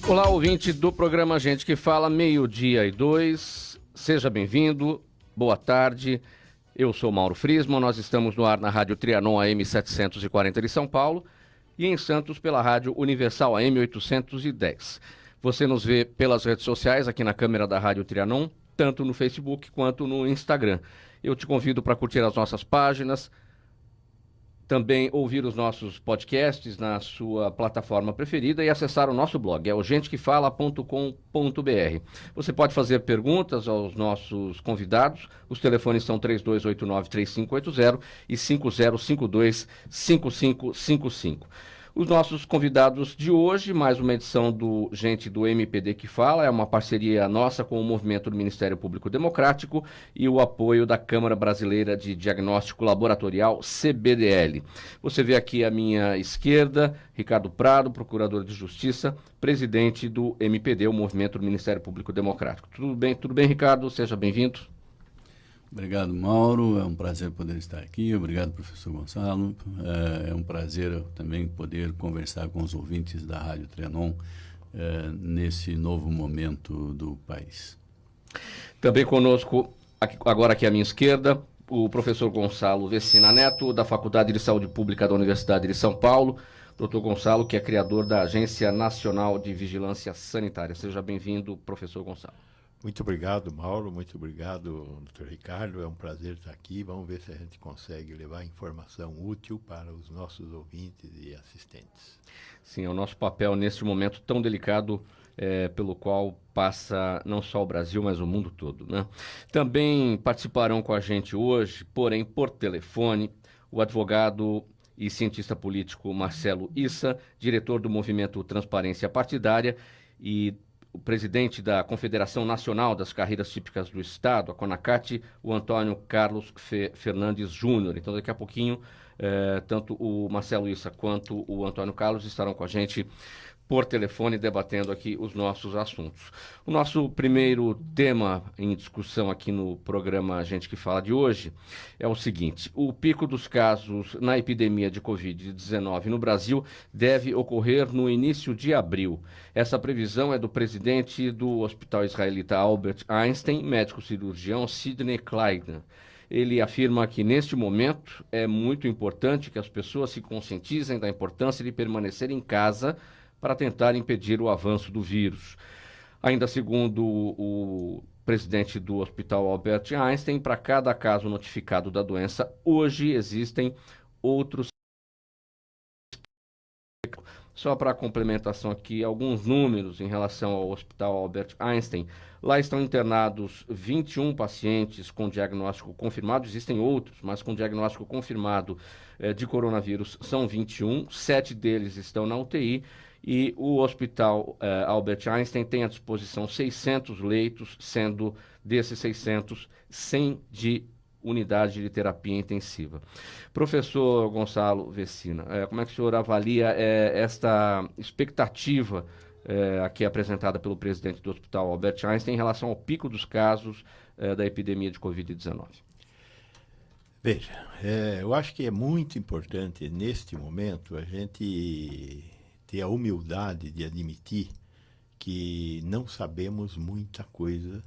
Olá, ouvinte do programa Gente que Fala, 12:02. Seja bem-vindo, boa tarde. Eu sou Mauro Friesman, nós estamos no ar na Rádio Trianon AM 740 de São Paulo e em Santos pela Rádio Universal AM 810. Você nos vê pelas redes sociais aqui na câmera da Rádio Trianon, tanto no Facebook quanto no Instagram. Eu te convido para curtir as nossas páginas, também ouvir os nossos podcasts na sua plataforma preferida e acessar o nosso blog, é o gentequefala.com.br. Você pode fazer perguntas aos nossos convidados, os telefones são 3289-3580 e 5052-5555. Os nossos convidados de hoje, mais uma edição do Gente do MPD que Fala, é uma parceria nossa com o movimento do Ministério Público Democrático e o apoio da Câmara Brasileira de Diagnóstico Laboratorial, CBDL. Você vê aqui à minha esquerda, Ricardo Prado, procurador de Justiça, presidente do MPD, o movimento do Ministério Público Democrático. Tudo bem, Ricardo? Seja bem-vindo. Obrigado, Mauro. É um prazer poder estar aqui. Obrigado, professor Gonçalo. É um prazer também poder conversar com os ouvintes da Rádio Trianon nesse novo momento do país. Também conosco, agora aqui à minha esquerda, o professor Gonçalo Vecina Neto, da Faculdade de Saúde Pública da Universidade de São Paulo. Doutor Gonçalo, que é criador da Agência Nacional de Vigilância Sanitária. Seja bem-vindo, professor Gonçalo. Muito obrigado, Mauro. Muito obrigado, doutor Ricardo. É um prazer estar aqui. Vamos ver se a gente consegue levar informação útil para os nossos ouvintes e assistentes. Sim, é o nosso papel neste momento tão delicado pelo qual passa não só o Brasil, mas o mundo todo, né? Também participarão com a gente hoje, porém por telefone, o advogado e cientista político Marcelo Issa, diretor do movimento Transparência Partidária e o presidente da Confederação Nacional das Carreiras Típicas do Estado, a CONACAT, o Antônio Carlos Fernandes Júnior. Então, daqui a pouquinho, tanto o Marcelo Issa quanto o Antônio Carlos estarão com a gente por telefone, debatendo aqui os nossos assuntos. O nosso primeiro tema em discussão aqui no programa Gente que Fala de hoje é o seguinte: o pico dos casos na epidemia de Covid-19 no Brasil deve ocorrer no início de abril. Essa previsão é do presidente do Hospital Israelita Albert Einstein, médico cirurgião Sidney Kleiner. Ele afirma que, neste momento, é muito importante que as pessoas se conscientizem da importância de permanecer em casa para tentar impedir o avanço do vírus. Ainda segundo o presidente do Hospital Albert Einstein, para cada caso notificado da doença, hoje existem outros. Só para complementação aqui, alguns números em relação ao Hospital Albert Einstein. Lá estão internados 21 pacientes com diagnóstico confirmado, existem outros, mas com diagnóstico confirmado de coronavírus são 21, 7 deles estão na UTI, e o Hospital Albert Einstein tem à disposição 600 leitos, sendo desses 600, 100 de unidade de terapia intensiva. Professor Gonçalo Vecina, como é que o senhor avalia esta expectativa aqui apresentada pelo presidente do Hospital Albert Einstein em relação ao pico dos casos da epidemia de Covid-19? Veja, eu acho que é muito importante neste momento a gente ter a humildade de admitir que não sabemos muita coisa,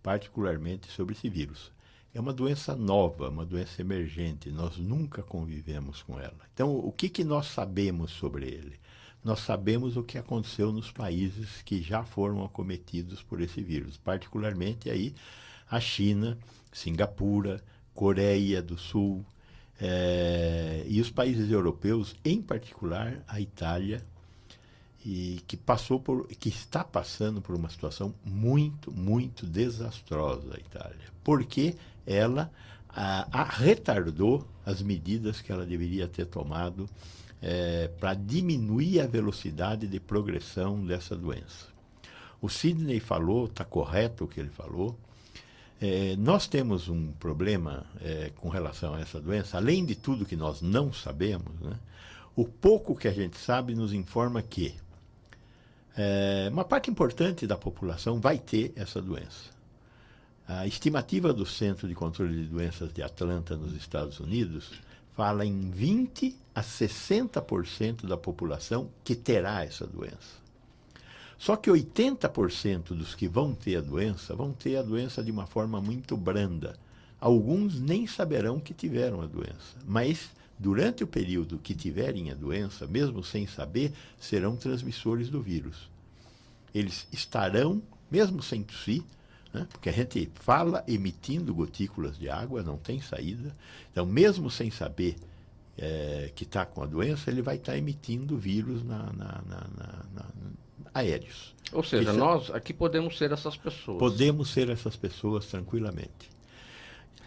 particularmente sobre esse vírus. É uma doença nova, uma doença emergente, nós nunca convivemos com ela. Então, o que nós sabemos sobre ele? Nós sabemos o que aconteceu nos países que já foram acometidos por esse vírus, particularmente aí a China, Singapura, Coreia do Sul, e os países europeus, em particular a Itália, e que está passando por uma situação muito, muito desastrosa, a Itália, porque ela retardou as medidas que ela deveria ter tomado para diminuir a velocidade de progressão dessa doença. O Sidney falou, está correto o que ele falou. Nós temos um problema com relação a essa doença, além de tudo que nós não sabemos, né? O pouco que a gente sabe nos informa que uma parte importante da população vai ter essa doença. A estimativa do Centro de Controle de Doenças de Atlanta, nos Estados Unidos, fala em 20 a 60% da população que terá essa doença. Só que 80% dos que vão ter a doença de uma forma muito branda. Alguns nem saberão que tiveram a doença, mas durante o período que tiverem a doença, mesmo sem saber, serão transmissores do vírus. Eles estarão, mesmo sem tossir, né? Porque a gente fala emitindo gotículas de água, não tem saída. Então, mesmo sem saber que está com a doença, ele vai estar emitindo vírus aéreos. Ou seja, nós aqui podemos ser essas pessoas. Podemos ser essas pessoas tranquilamente.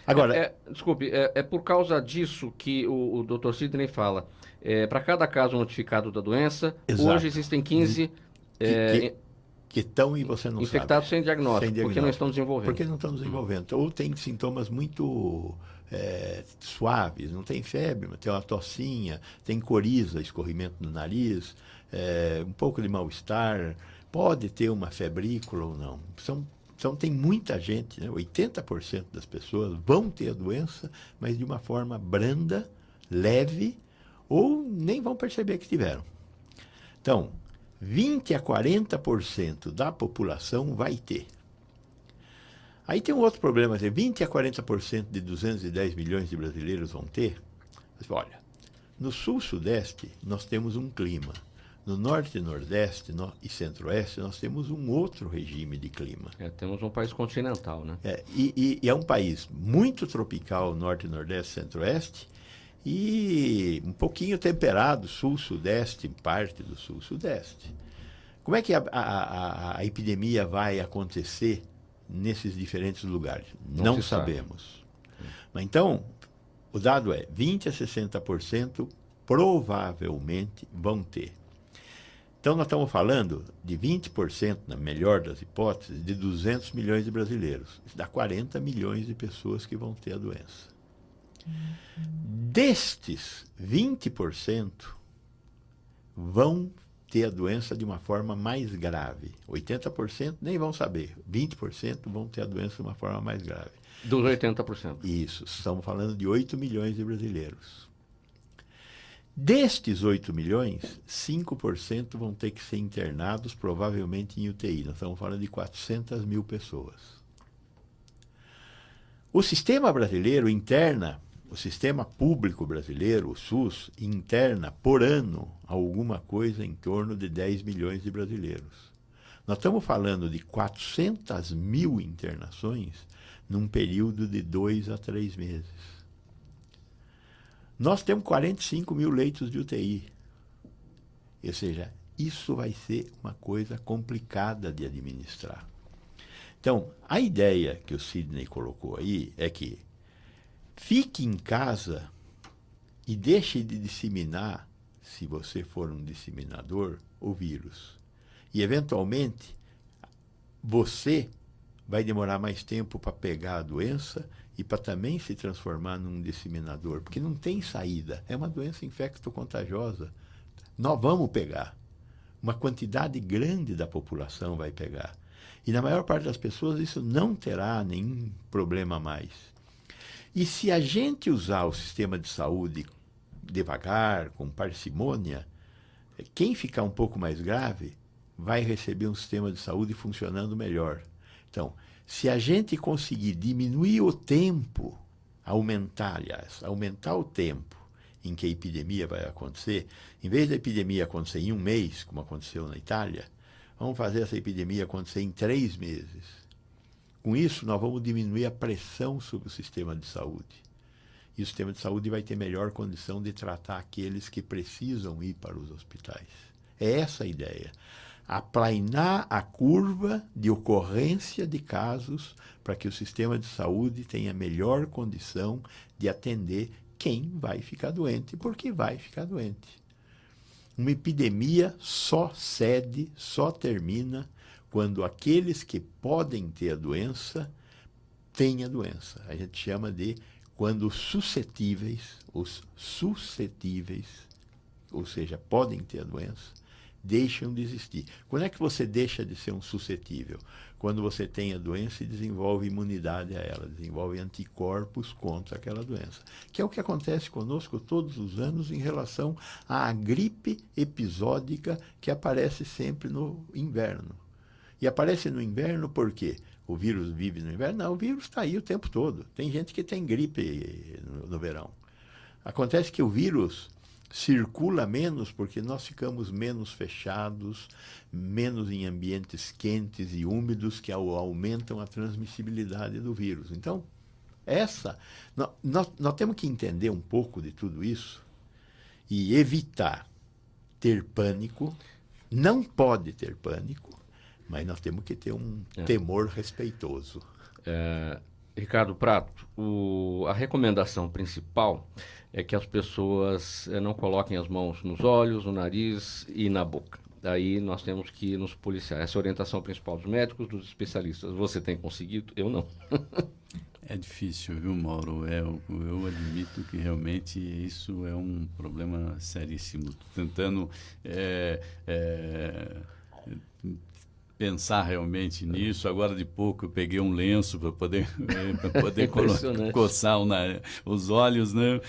Agora, desculpe, é por causa disso que o Dr. Sidney fala. Para cada caso notificado da doença, exato. Hoje existem 15 que estão e você não infectados sabe. sem diagnóstico, porque não estão desenvolvendo. Porque não estão desenvolvendo. Ou tem sintomas muito suaves, não tem febre, mas tem uma tossinha, tem coriza, escorrimento no nariz, um pouco de mal-estar, pode ter uma febrícula ou não. Então tem muita gente, né? 80% das pessoas vão ter a doença, mas de uma forma branda, leve, ou nem vão perceber que tiveram. Então, 20 a 40% da população vai ter. Aí tem um outro problema, 20 a 40% de 210 milhões de brasileiros vão ter. Mas, olha, no sul-sudeste nós temos um clima. No norte e nordeste e centro-oeste nós temos um outro regime de clima. Temos um país continental, né? E é um país muito tropical, norte, nordeste, centro-oeste, e um pouquinho temperado, sul-sudeste, parte do sul-sudeste. Como é que a epidemia vai acontecer nesses diferentes lugares? Não sabemos. Mas então, o dado é 20 a 60% provavelmente vão ter. Então, nós estamos falando de 20%, na melhor das hipóteses, de 200 milhões de brasileiros. Isso dá 40 milhões de pessoas que vão ter a doença. Destes, 20% vão ter a doença de uma forma mais grave. 80% nem vão saber. 20% vão ter a doença de uma forma mais grave. Dos 80%. Isso. Estamos falando de 8 milhões de brasileiros. Destes 8 milhões, 5% vão ter que ser internados, provavelmente em UTI. Nós estamos falando de 400 mil pessoas. O sistema brasileiro interna, o sistema público brasileiro, o SUS, interna por ano alguma coisa em torno de 10 milhões de brasileiros. Nós estamos falando de 400 mil internações num período de 2 a 3 meses. Nós temos 45 mil leitos de UTI. Ou seja, isso vai ser uma coisa complicada de administrar. Então, a ideia que o Sidney colocou aí é que fique em casa e deixe de disseminar, se você for um disseminador, o vírus. E, eventualmente, você vai demorar mais tempo para pegar a doença e para também se transformar num disseminador, porque não tem saída. É uma doença infecto-contagiosa. Nós vamos pegar. Uma quantidade grande da população vai pegar. E na maior parte das pessoas isso não terá nenhum problema mais. E se a gente usar o sistema de saúde devagar, com parcimônia, quem ficar um pouco mais grave vai receber um sistema de saúde funcionando melhor. Então, se a gente conseguir diminuir o tempo, aumentar o tempo em que a epidemia vai acontecer, em vez da epidemia acontecer em 1 mês, como aconteceu na Itália, vamos fazer essa epidemia acontecer em 3 meses. Com isso, nós vamos diminuir a pressão sobre o sistema de saúde. E o sistema de saúde vai ter melhor condição de tratar aqueles que precisam ir para os hospitais. É essa a ideia. Aplainar a curva de ocorrência de casos para que o sistema de saúde tenha melhor condição de atender quem vai ficar doente, porque vai ficar doente. Uma epidemia só cede, só termina quando aqueles que podem ter a doença têm a doença. A gente chama de quando os suscetíveis, ou seja, podem ter a doença, deixam de existir. Quando é que você deixa de ser um suscetível? Quando você tem a doença e desenvolve imunidade a ela, desenvolve anticorpos contra aquela doença. Que é o que acontece conosco todos os anos em relação à gripe episódica que aparece sempre no inverno. E aparece no inverno por quê? O vírus vive no inverno? Não, o vírus está aí o tempo todo. Tem gente que tem gripe no verão. Acontece que o vírus circula menos porque nós ficamos menos fechados, menos em ambientes quentes e úmidos que aumentam a transmissibilidade do vírus. Então, nós temos que entender um pouco de tudo isso e evitar ter pânico. Não pode ter pânico, mas nós temos que ter um temor respeitoso. Ricardo Prato, a recomendação principal é que as pessoas não coloquem as mãos nos olhos, no nariz e na boca. Daí nós temos que nos policiar. Essa é a orientação principal dos médicos, dos especialistas. Você tem conseguido? Eu não. É difícil, viu, Mauro? Eu admito que realmente isso é um problema seríssimo. Tô tentando pensar realmente nisso. Agora de pouco eu peguei um lenço para poder coçar os olhos, né?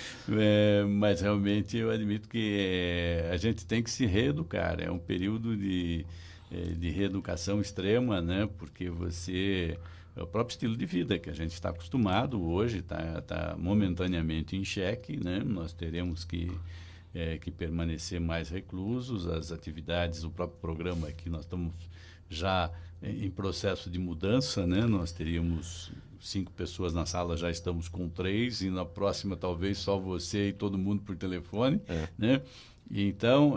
Mas realmente eu admito que a gente tem que se reeducar. É um período de reeducação extrema, né? Porque é o próprio estilo de vida que a gente está acostumado hoje, está momentaneamente em xeque, né? Nós teremos que permanecer mais reclusos. As atividades, o próprio programa aqui, nós estamos já em processo de mudança, né? Nós teríamos 5 pessoas na sala, já estamos com 3, e na próxima talvez só você e todo mundo por telefone, né? Então,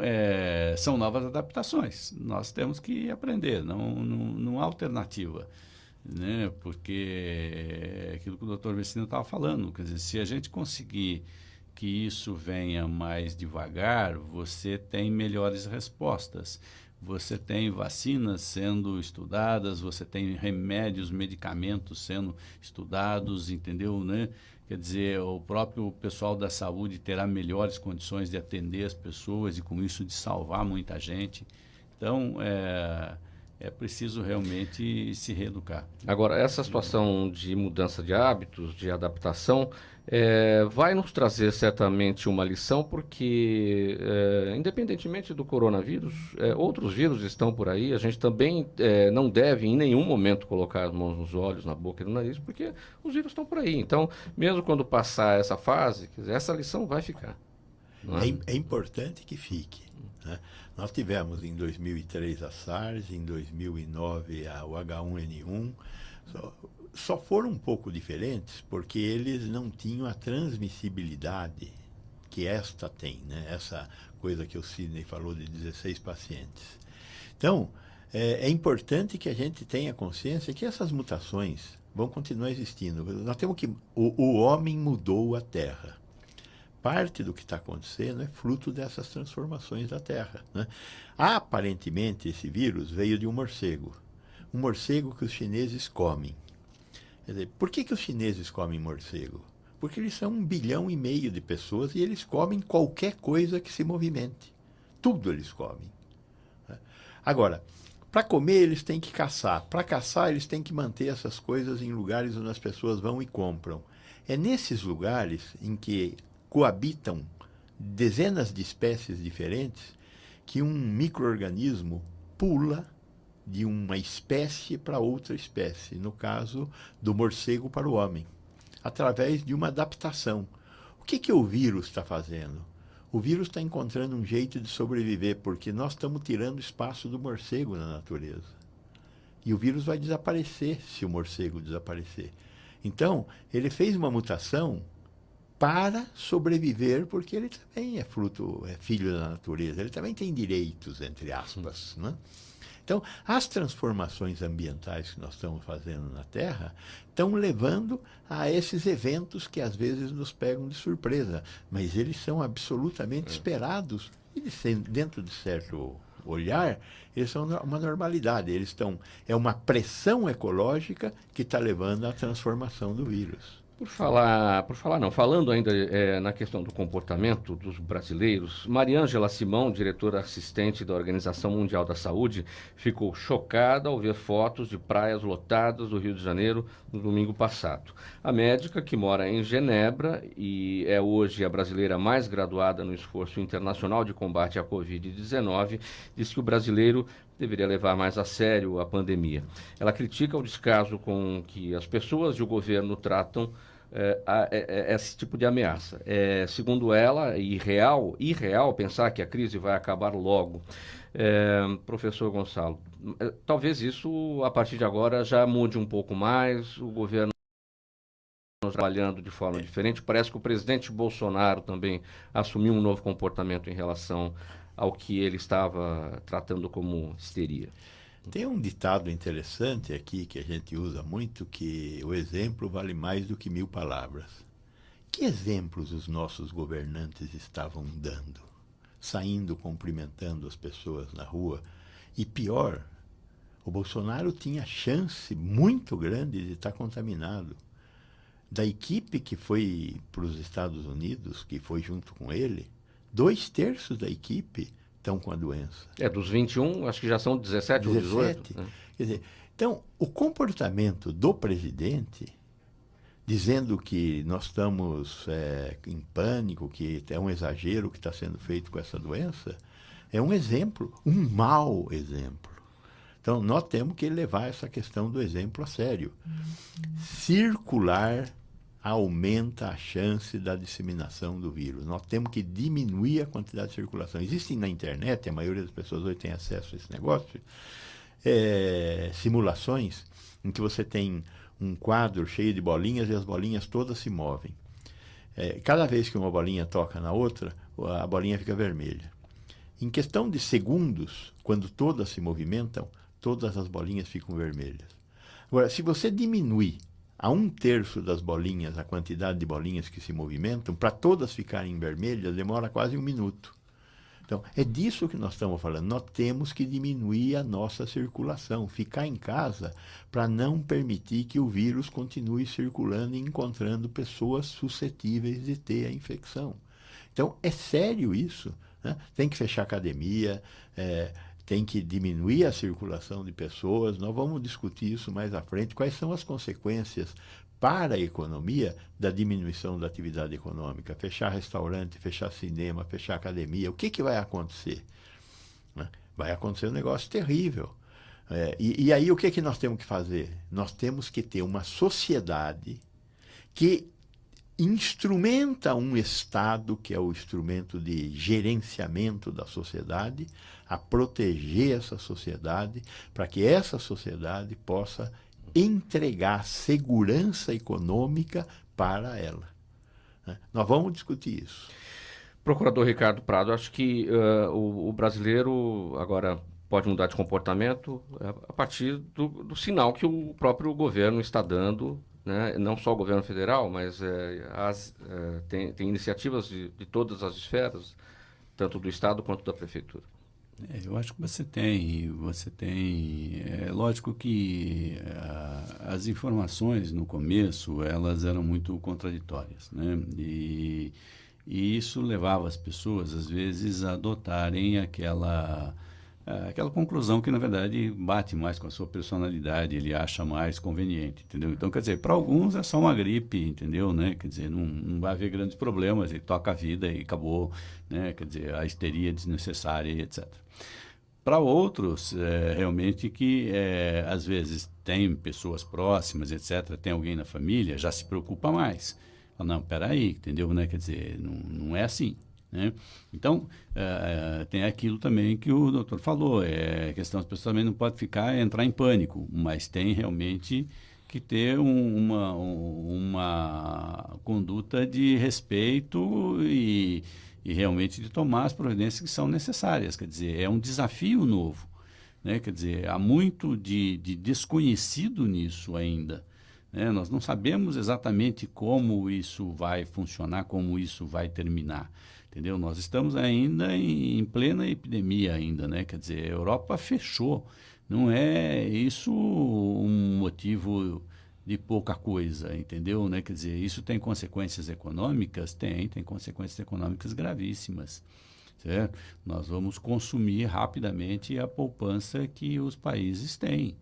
são novas adaptações. Nós temos que aprender, não há alternativa, né? Porque é aquilo que o Dr. Vecina estava falando, quer dizer, se a gente conseguir que isso venha mais devagar, você tem melhores respostas. Você tem vacinas sendo estudadas, você tem remédios, medicamentos sendo estudados, entendeu, né? Quer dizer, o próprio pessoal da saúde terá melhores condições de atender as pessoas e, com isso, de salvar muita gente. Então, é preciso realmente se reeducar. Agora, essa situação de mudança de hábitos, de adaptação, vai nos trazer certamente uma lição, porque, independentemente do coronavírus, outros vírus estão por aí. A gente também não deve, em nenhum momento, colocar as mãos nos olhos, na boca e no nariz, porque os vírus estão por aí. Então, mesmo quando passar essa fase, quer dizer, essa lição vai ficar. Não é? É importante que fique, né? Nós tivemos em 2003 a SARS, em 2009 o H1N1, só foram um pouco diferentes porque eles não tinham a transmissibilidade que esta tem, né? Essa coisa que o Sidney falou de 16 pacientes. Então, é importante que a gente tenha consciência que essas mutações vão continuar existindo. Nós temos que... O homem mudou a Terra. Parte do que está acontecendo é fruto dessas transformações da Terra, né? Aparentemente, esse vírus veio de um morcego que os chineses comem. Quer dizer, por que os chineses comem morcego? Porque eles são 1,5 bilhão de pessoas e eles comem qualquer coisa que se movimente. Tudo eles comem. Agora, para comer eles têm que caçar. Para caçar eles têm que manter essas coisas em lugares onde as pessoas vão e compram. É nesses lugares em que coabitam dezenas de espécies diferentes que um micro-organismo pula de uma espécie para outra espécie, no caso do morcego para o homem, através de uma adaptação. O que o vírus está fazendo? O vírus está encontrando um jeito de sobreviver, porque nós estamos tirando espaço do morcego na natureza. E o vírus vai desaparecer se o morcego desaparecer. Então, ele fez uma mutação para sobreviver, porque ele também é filho da natureza, ele também tem direitos, entre aspas, né? Então, as transformações ambientais que nós estamos fazendo na Terra estão levando a esses eventos que às vezes nos pegam de surpresa, mas eles são absolutamente esperados e dentro de certo olhar, eles são uma normalidade, é uma pressão ecológica que está levando à transformação do vírus. Falando ainda na questão do comportamento dos brasileiros, Mariângela Simão, diretora assistente da Organização Mundial da Saúde, ficou chocada ao ver fotos de praias lotadas do Rio de Janeiro no domingo passado. A médica, que mora em Genebra e é hoje a brasileira mais graduada no esforço internacional de combate à Covid-19, disse que o brasileiro deveria levar mais a sério a pandemia. Ela critica o descaso com que as pessoas e o governo tratam esse tipo de ameaça. Segundo ela, irreal pensar que a crise vai acabar logo. Professor Gonçalo, talvez isso, a partir de agora, já mude um pouco mais, o governo trabalhando de forma diferente. Parece que o presidente Bolsonaro também assumiu um novo comportamento em relação ao que ele estava tratando como histeria. Tem um ditado interessante aqui que a gente usa muito, que o exemplo vale mais do que 1000 palavras. Que exemplos os nossos governantes estavam dando? Saindo, cumprimentando as pessoas na rua. E pior, o Bolsonaro tinha chance muito grande de estar contaminado. Da equipe que foi para os Estados Unidos, que foi junto com ele, 2/3 da equipe estão com a doença. Dos 21, acho que já são 17 ou 18. Né? Quer dizer, então, o comportamento do presidente, dizendo que nós estamos em pânico, que é um exagero que está sendo feito com essa doença, é um exemplo, um mau exemplo. Então, nós temos que levar essa questão do exemplo a sério. Circular aumenta a chance da disseminação do vírus. Nós temos que diminuir a quantidade de circulação. Existem na internet, a maioria das pessoas hoje tem acesso a esse negócio, simulações em que você tem um quadro cheio de bolinhas e as bolinhas todas se movem. Cada vez que uma bolinha toca na outra, a bolinha fica vermelha. Em questão de segundos, quando todas se movimentam, todas as bolinhas ficam vermelhas. Agora, se você diminuir a 1/3 das bolinhas, a quantidade de bolinhas que se movimentam, para todas ficarem vermelhas, demora quase 1 minuto. Então, é disso que nós estamos falando. Nós temos que diminuir a nossa circulação, ficar em casa para não permitir que o vírus continue circulando e encontrando pessoas suscetíveis de ter a infecção. Então, é sério isso, né? Tem que fechar a academia, tem que diminuir a circulação de pessoas. Nós vamos discutir isso mais à frente. Quais são as consequências para a economia da diminuição da atividade econômica? Fechar restaurante, fechar cinema, fechar academia. O que vai acontecer? Vai acontecer um negócio terrível. E aí o que nós temos que fazer? Nós temos que ter uma sociedade que instrumenta um Estado, que é o instrumento de gerenciamento da sociedade, a proteger essa sociedade, para que essa sociedade possa entregar segurança econômica para ela. Nós vamos discutir isso. Procurador Ricardo Prado, acho que o brasileiro agora pode mudar de comportamento a partir do sinal que o próprio governo está dando, né? Não só o governo federal, mas tem iniciativas de todas as esferas, tanto do Estado quanto da Prefeitura. Eu acho que você tem, é lógico que as informações no começo, elas eram muito contraditórias, né? E isso levava as pessoas, às vezes, a adotarem aquela conclusão que, na verdade, bate mais com a sua personalidade, ele acha mais conveniente, entendeu? Então, quer dizer, para alguns é só uma gripe, entendeu, né? Quer dizer, não vai haver grandes problemas, ele toca a vida e acabou, né? Quer dizer, a histeria desnecessária e etc. Para outros, realmente que, às vezes, tem pessoas próximas, etc., tem alguém na família, já se preocupa mais. Fala, não, peraí, entendeu, né? Quer dizer, não é assim. Né? Então, tem aquilo também que o doutor falou, a questão das pessoas também não pode entrar em pânico, mas tem realmente que ter uma conduta de respeito e realmente de tomar as providências que são necessárias. Quer dizer, é um desafio novo, né? Quer dizer, há muito de desconhecido nisso ainda. Né? Nós não sabemos exatamente como isso vai funcionar, como isso vai terminar. Entendeu? Nós estamos ainda em plena epidemia ainda, né? Quer dizer, a Europa fechou. Não é isso um motivo de pouca coisa, entendeu? Né? Quer dizer, isso tem consequências econômicas? Tem consequências econômicas gravíssimas. Certo? Nós vamos consumir rapidamente a poupança que os países têm.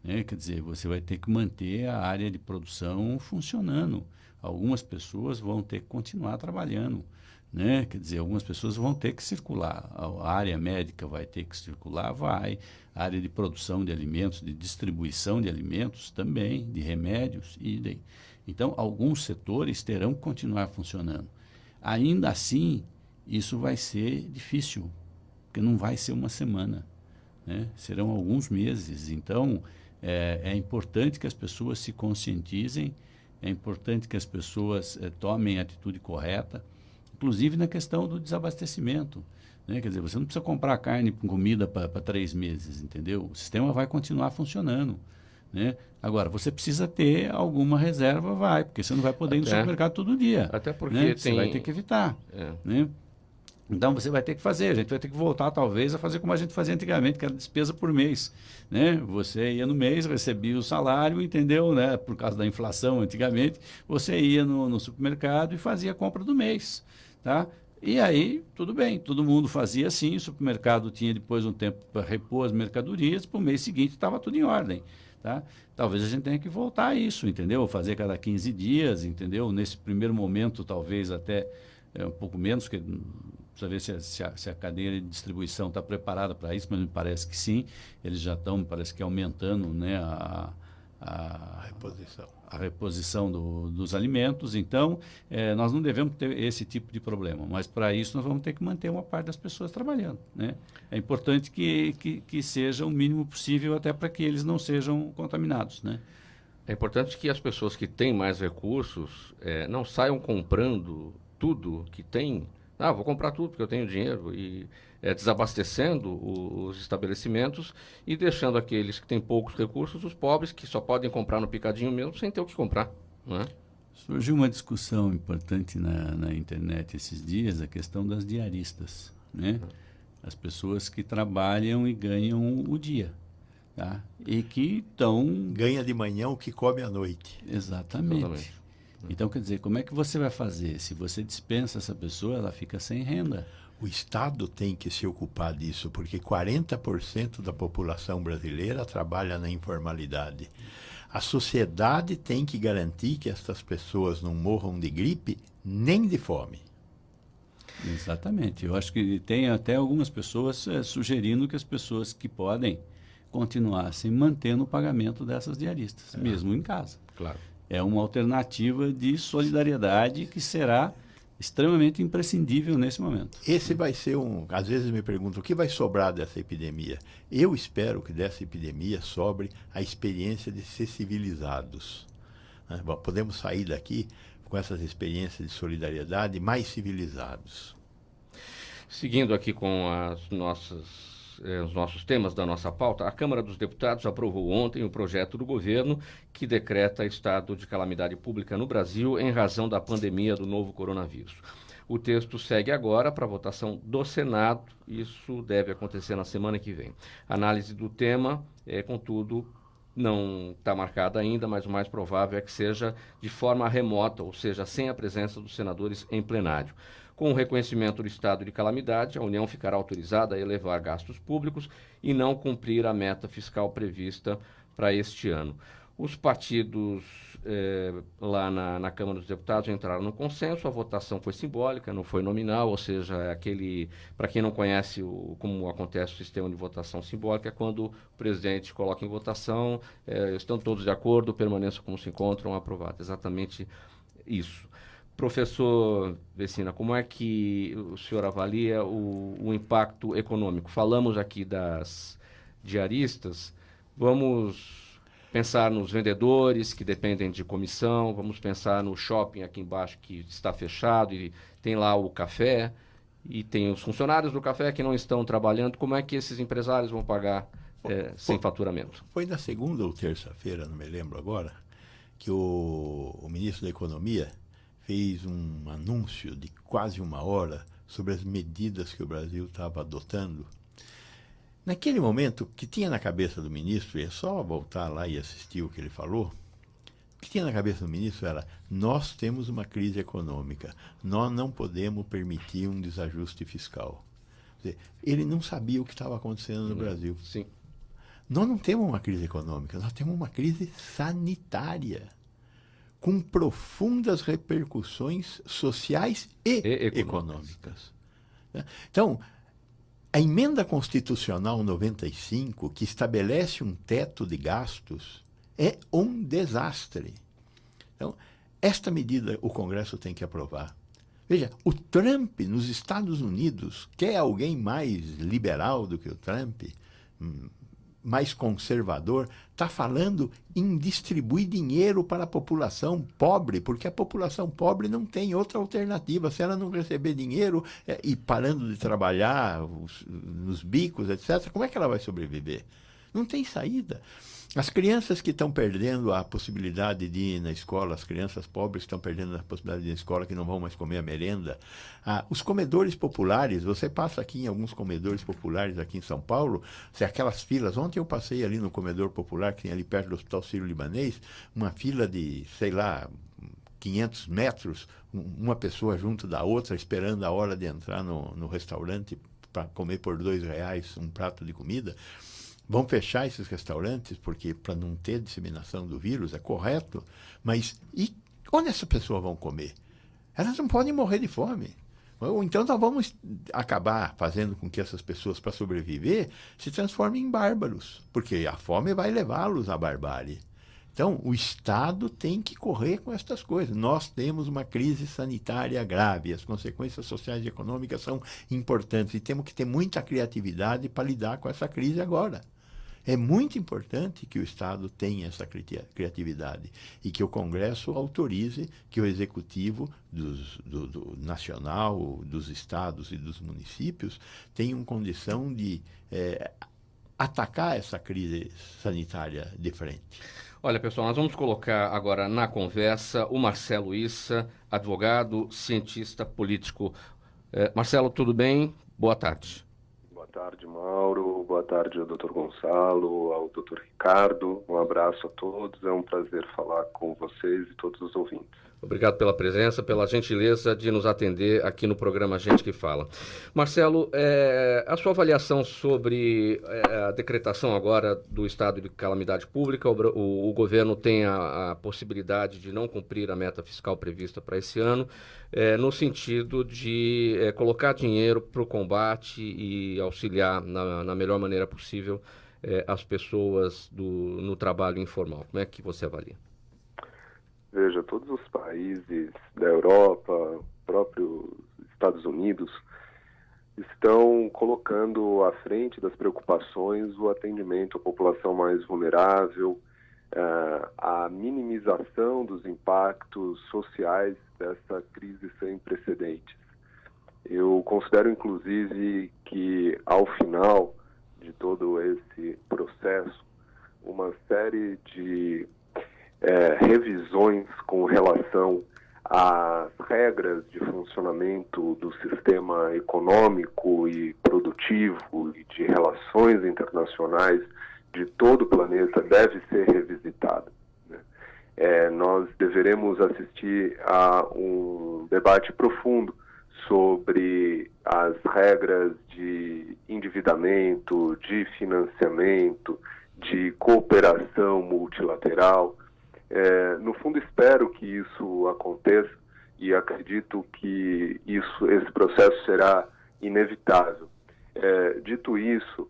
Né? Quer dizer, você vai ter que manter a área de produção funcionando. Algumas pessoas vão ter que continuar trabalhando. Né? Quer dizer, algumas pessoas vão ter que circular. A área médica vai ter que circular, vai. A área de produção de alimentos, de distribuição de alimentos também, de remédios, idem. Então, alguns setores terão que continuar funcionando. Ainda assim, isso vai ser difícil, porque não vai ser uma semana, né? Serão alguns meses. Então, é importante que as pessoas se conscientizem, é importante que as pessoas tomem a atitude correta, inclusive na questão do desabastecimento. Né? Quer dizer, você não precisa comprar carne com comida para 3 meses, entendeu? O sistema vai continuar funcionando. Né? Agora, você precisa ter alguma reserva, porque você não vai poder ir no supermercado todo dia. Até porque né? Você vai ter que evitar. Né? Então, você vai ter que fazer. A gente vai ter que voltar, talvez, a fazer como a gente fazia antigamente, que era despesa por mês. Né? Você ia no mês, recebia o salário, entendeu? Né? Por causa da inflação, antigamente, você ia no supermercado e fazia a compra do mês. Tá? E aí, tudo bem, todo mundo fazia assim, o supermercado tinha depois um tempo para repor as mercadorias, para o mês seguinte estava tudo em ordem. Tá? Talvez a gente tenha que voltar a isso, entendeu? Fazer cada 15 dias, entendeu? Nesse primeiro momento, talvez até um pouco menos, porque precisa ver se a cadeia de distribuição está preparada para isso, mas me parece que sim. Eles já estão, parece que aumentando, né, a reposição dos alimentos. Então, nós não devemos ter esse tipo de problema, mas para isso nós vamos ter que manter uma parte das pessoas trabalhando. Né? É importante que seja o mínimo possível, até para que eles não sejam contaminados. Né? É importante que as pessoas que têm mais recursos não saiam comprando tudo que tem. Vou comprar tudo porque eu tenho dinheiro, e desabastecendo os estabelecimentos e deixando aqueles que têm poucos recursos, os pobres, que só podem comprar no picadinho mesmo, sem ter o que comprar. Não é? Surgiu uma discussão importante na internet esses dias, a questão das diaristas. Né? As pessoas que trabalham e ganham o dia. Tá? E que estão... Ganha de manhã o que come à noite. Exatamente. Então, quer dizer, como é que você vai fazer? Se você dispensa essa pessoa, ela fica sem renda. O Estado tem que se ocupar disso, porque 40% da população brasileira trabalha na informalidade. A sociedade tem que garantir que essas pessoas não morram de gripe nem de fome. Exatamente. Eu acho que tem até algumas pessoas sugerindo que as pessoas que podem continuassem mantendo o pagamento dessas diaristas, mesmo em casa. Claro. É uma alternativa de solidariedade que será extremamente imprescindível nesse momento. Esse vai ser Às vezes me perguntam, o que vai sobrar dessa epidemia? Eu espero que dessa epidemia sobre a experiência de ser civilizados. Né? Podemos sair daqui com essas experiências de solidariedade mais civilizados. Seguindo aqui com os nossos temas da nossa pauta, a Câmara dos Deputados aprovou ontem o projeto do governo que decreta estado de calamidade pública no Brasil em razão da pandemia do novo coronavírus. O texto segue agora para votação do Senado. Isso deve acontecer na semana que vem. A análise do tema, contudo, não está marcada ainda, mas o mais provável é que seja de forma remota, ou seja, sem a presença dos senadores em plenário. Com o reconhecimento do estado de calamidade, a União ficará autorizada a elevar gastos públicos e não cumprir a meta fiscal prevista para este ano. Os partidos lá na Câmara dos Deputados entraram no consenso, a votação foi simbólica, não foi nominal, ou seja, para quem não conhece como acontece o sistema de votação simbólica, é quando o presidente coloca em votação, estão todos de acordo, permaneçam como se encontram, aprovado. Exatamente isso. Professor Vecina, como é que o senhor avalia o impacto econômico? Falamos aqui das diaristas, vamos pensar nos vendedores que dependem de comissão, vamos pensar no shopping aqui embaixo que está fechado e tem lá o café, e tem os funcionários do café que não estão trabalhando. Como é que esses empresários vão pagar sem faturamento? Foi na segunda ou terça-feira, não me lembro agora, que o ministro da Economia fez um anúncio de quase 1 hora sobre as medidas que o Brasil estava adotando. Naquele momento, o que tinha na cabeça do ministro, é só voltar lá e assistir o que ele falou, que tinha na cabeça do ministro era: nós temos uma crise econômica, nós não podemos permitir um desajuste fiscal. Quer dizer, ele não sabia o que estava acontecendo no Brasil. Sim. Nós não temos uma crise econômica, nós temos uma crise sanitária, com profundas repercussões sociais e econômicas. Então, a emenda constitucional 95, que estabelece um teto de gastos, é um desastre. Então, esta medida o Congresso tem que aprovar. Veja, o Trump, nos Estados Unidos, quer alguém mais liberal do que o Trump, mais conservador, está falando em distribuir dinheiro para a população pobre, porque a população pobre não tem outra alternativa. Se ela não receber dinheiro e parando de trabalhar nos bicos, etc., como é que ela vai sobreviver? Não tem saída. As crianças que estão perdendo a possibilidade de ir na escola, as crianças pobres que estão perdendo a possibilidade de ir na escola, que não vão mais comer a merenda. Os comedores populares, você passa aqui em alguns comedores populares aqui em São Paulo, aquelas filas. Ontem eu passei ali no comedor popular, que tem ali perto do Hospital Sírio-Libanês, uma fila de, sei lá, 500 metros, uma pessoa junto da outra, esperando a hora de entrar no restaurante para comer por R$2 um prato de comida. Vão fechar esses restaurantes porque para não ter disseminação do vírus, é correto, mas e onde essas pessoas vão comer? Elas não podem morrer de fome. Ou então nós vamos acabar fazendo com que essas pessoas, para sobreviver, se transformem em bárbaros, porque a fome vai levá-los à barbárie. Então, o Estado tem que correr com estas coisas. Nós temos uma crise sanitária grave, as consequências sociais e econômicas são importantes e temos que ter muita criatividade para lidar com essa crise agora. É muito importante que o Estado tenha essa criatividade e que o Congresso autorize que o Executivo do nacional, dos estados e dos municípios tenham condição de atacar essa crise sanitária de frente. Olha, pessoal, nós vamos colocar agora na conversa o Marcelo Issa, advogado, cientista político. Marcelo, tudo bem? Boa tarde. Boa tarde, Mauro. Boa tarde ao Dr. Gonçalo, ao Dr. Ricardo. Um abraço a todos. É um prazer falar com vocês e todos os ouvintes. Obrigado pela presença, pela gentileza de nos atender aqui no programa Gente que Fala. Marcelo, a sua avaliação sobre a decretação agora do estado de calamidade pública, o governo tem a possibilidade de não cumprir a meta fiscal prevista para esse ano, no sentido de colocar dinheiro para o combate e auxiliar na melhor maneira possível as pessoas no trabalho informal. Como é que você avalia? Veja, todos os países da Europa, próprios Estados Unidos, estão colocando à frente das preocupações o atendimento à população mais vulnerável, a minimização dos impactos sociais dessa crise sem precedentes. Eu considero, inclusive, que ao final de todo esse processo, uma série de revisões com relação às regras de funcionamento do sistema econômico e produtivo e de relações internacionais de todo o planeta deve ser revisitada, né? Nós deveremos assistir a um debate profundo sobre as regras de endividamento, de financiamento, de cooperação multilateral. No fundo, espero que isso aconteça e acredito que esse processo será inevitável. Dito isso,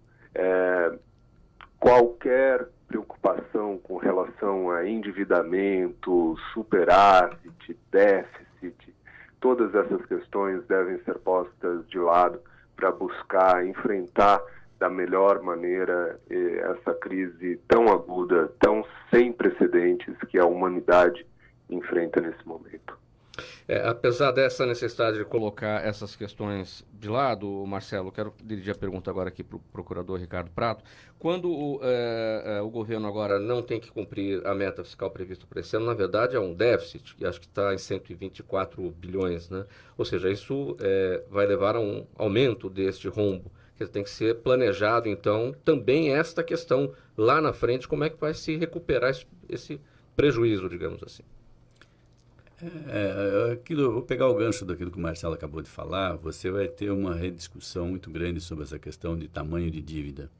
qualquer preocupação com relação a endividamento, superávit, déficit, todas essas questões devem ser postas de lado para buscar enfrentar da melhor maneira essa crise tão aguda, tão sem precedentes que a humanidade enfrenta nesse momento. Apesar dessa necessidade de colocar essas questões de lado, Marcelo, quero dirigir a pergunta agora aqui para o procurador Ricardo Prato. Quando o governo agora não tem que cumprir a meta fiscal prevista para esse ano, na verdade é um déficit, que acho que está em 124 bilhões, né? Ou seja, isso vai levar a um aumento deste rombo. Que tem que ser planejado, então, também esta questão lá na frente, como é que vai se recuperar esse prejuízo, digamos assim. Eu vou pegar o gancho daquilo que o Marcelo acabou de falar. Você vai ter uma rediscussão muito grande sobre essa questão de tamanho de dívida,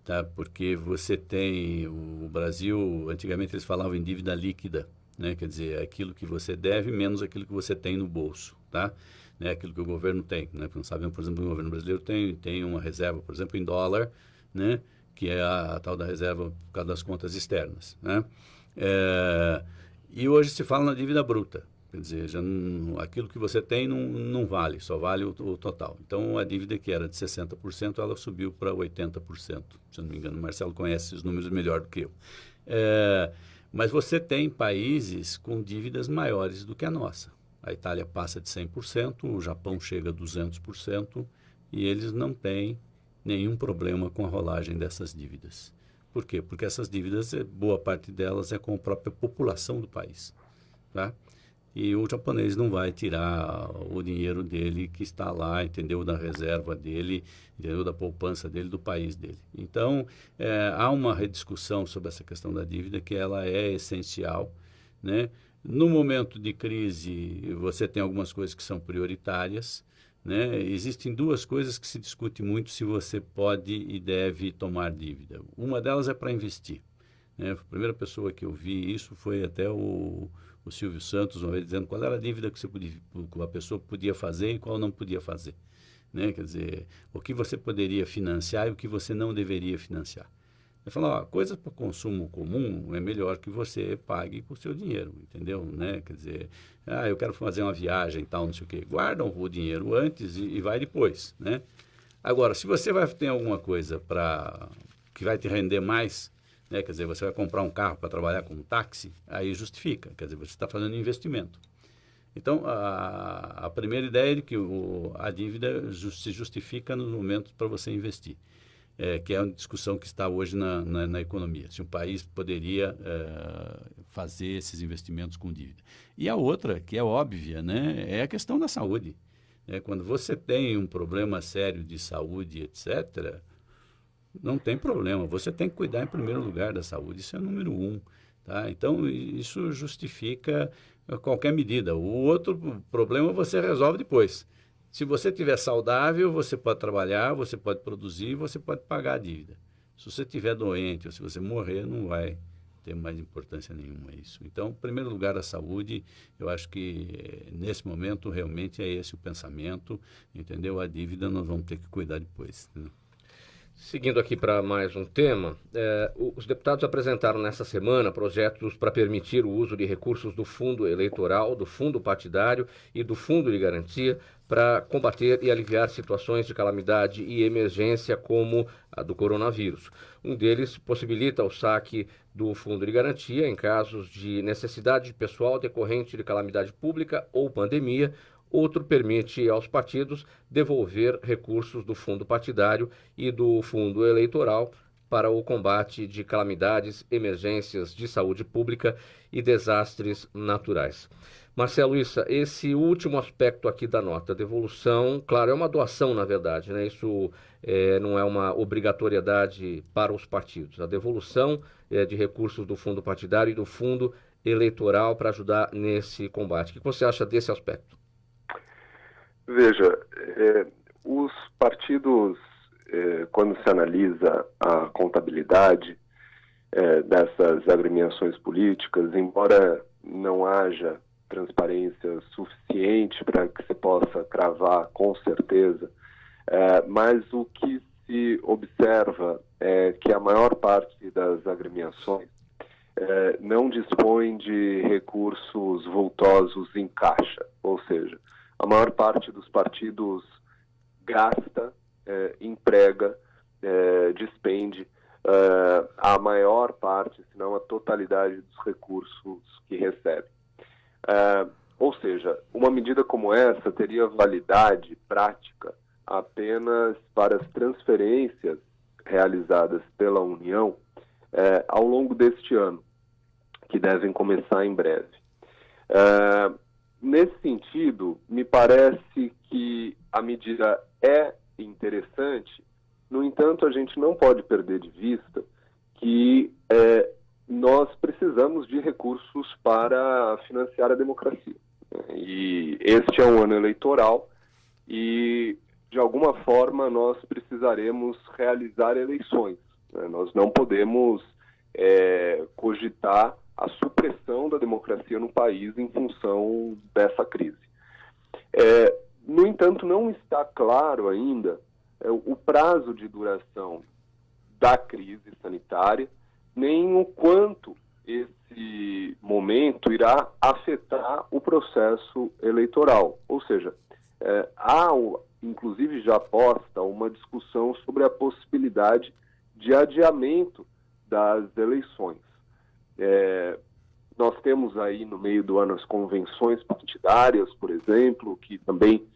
tá? Porque você tem o Brasil, antigamente eles falavam em dívida líquida, né? Quer dizer, aquilo que você deve menos aquilo que você tem no bolso, tá? Né? Aquilo que o governo tem, né? Não sabemos, por exemplo, o governo brasileiro tem uma reserva, por exemplo, em dólar, né? Que é a tal da reserva por causa das contas externas, né? E hoje se fala na dívida bruta, quer dizer, aquilo que você tem não vale, só vale o total. Então, a dívida que era de 60%, ela subiu para 80%. Se eu não me engano, o Marcelo conhece esses números melhor do que eu. Mas você tem países com dívidas maiores do que a nossa. A Itália passa de 100%, o Japão chega a 200%, e eles não têm nenhum problema com a rolagem dessas dívidas. Por quê? Porque essas dívidas, boa parte delas é com a própria população do país, tá? E o japonês não vai tirar o dinheiro dele que está lá, entendeu? Da reserva dele, entendeu? Da poupança dele, do país dele. Então, há uma rediscussão sobre essa questão da dívida que ela é essencial, né? No momento de crise, você tem algumas coisas que são prioritárias, né? Existem duas coisas que se discute muito se você pode e deve tomar dívida. Uma delas é para investir, né? A primeira pessoa que eu vi isso foi até o Silvio Santos, uma vez dizendo qual era a dívida que a pessoa podia fazer e qual não podia fazer, né? Quer dizer, o que você poderia financiar e o que você não deveria financiar. Ele falou, coisas para consumo comum é melhor que você pague com o seu dinheiro, entendeu? Né? Quer dizer, eu quero fazer uma viagem e tal, não sei o quê. Guardam o dinheiro antes e vai depois, né? Agora, se você vai ter alguma coisa que vai te render mais, né? Quer dizer, você vai comprar um carro para trabalhar como táxi, aí justifica, quer dizer, você está fazendo investimento. Então, a primeira ideia é de que a dívida se justifica nos momentos para você investir. Que é uma discussão que está hoje na economia, se um país poderia fazer esses investimentos com dívida. E a outra, que é óbvia, né, é a questão da saúde. Quando você tem um problema sério de saúde, etc., não tem problema, você tem que cuidar em primeiro lugar da saúde, isso é o número 1. Tá? Então, isso justifica qualquer medida. O outro problema você resolve depois. Se você estiver saudável, você pode trabalhar, você pode produzir, você pode pagar a dívida. Se você estiver doente ou se você morrer, não vai ter mais importância nenhuma isso. Então, em primeiro lugar, a saúde, eu acho que nesse momento realmente é esse o pensamento, entendeu? A dívida nós vamos ter que cuidar depois. Né? Seguindo aqui para mais um tema, os deputados apresentaram nessa semana projetos para permitir o uso de recursos do fundo eleitoral, do fundo partidário e do fundo de garantia para combater e aliviar situações de calamidade e emergência como a do coronavírus. Um deles possibilita o saque do fundo de garantia em casos de necessidade pessoal decorrente de calamidade pública ou pandemia. Outro permite aos partidos devolver recursos do fundo partidário e do fundo eleitoral para o combate de calamidades, emergências de saúde pública e desastres naturais. Marcelo Issa, esse último aspecto aqui da nota, devolução, claro, é uma doação, na verdade, né? Isso não é uma obrigatoriedade para os partidos. A devolução de recursos do fundo partidário e do fundo eleitoral para ajudar nesse combate. O que você acha desse aspecto? Veja, os partidos, quando se analisa a contabilidade dessas agremiações políticas, embora não haja transparência suficiente para que se possa cravar com certeza, mas o que se observa é que a maior parte das agremiações não dispõe de recursos vultosos em caixa, ou seja, a maior parte dos partidos gasta, emprega, despende a maior parte, se não a totalidade dos recursos que recebe. Ou seja, uma medida como essa teria validade prática apenas para as transferências realizadas pela União ao longo deste ano, que devem começar em breve. Nesse sentido, me parece que a medida é interessante, no entanto, a gente não pode perder de vista que nós precisamos de recursos para financiar a democracia. E este é um ano eleitoral e, de alguma forma, nós precisaremos realizar eleições. Nós não podemos cogitar a supressão da democracia no país em função dessa crise. No entanto, não está claro ainda o prazo de duração da crise sanitária, nem o quanto esse momento irá afetar o processo eleitoral. Ou seja, há, inclusive já posta, uma discussão sobre a possibilidade de adiamento das eleições. Nós temos aí no meio do ano as convenções partidárias, por exemplo, que também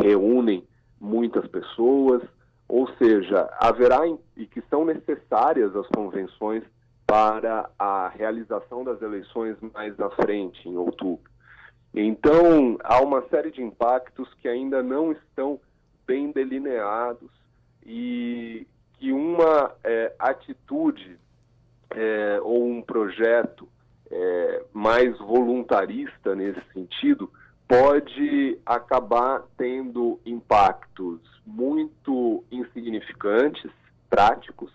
reúnem muitas pessoas, ou seja, haverá e que são necessárias as convenções para a realização das eleições mais à frente, em outubro. Então, há uma série de impactos que ainda não estão bem delineados e que uma atitude ou um projeto mais voluntarista nesse sentido pode acabar tendo impactos muito insignificantes, práticos,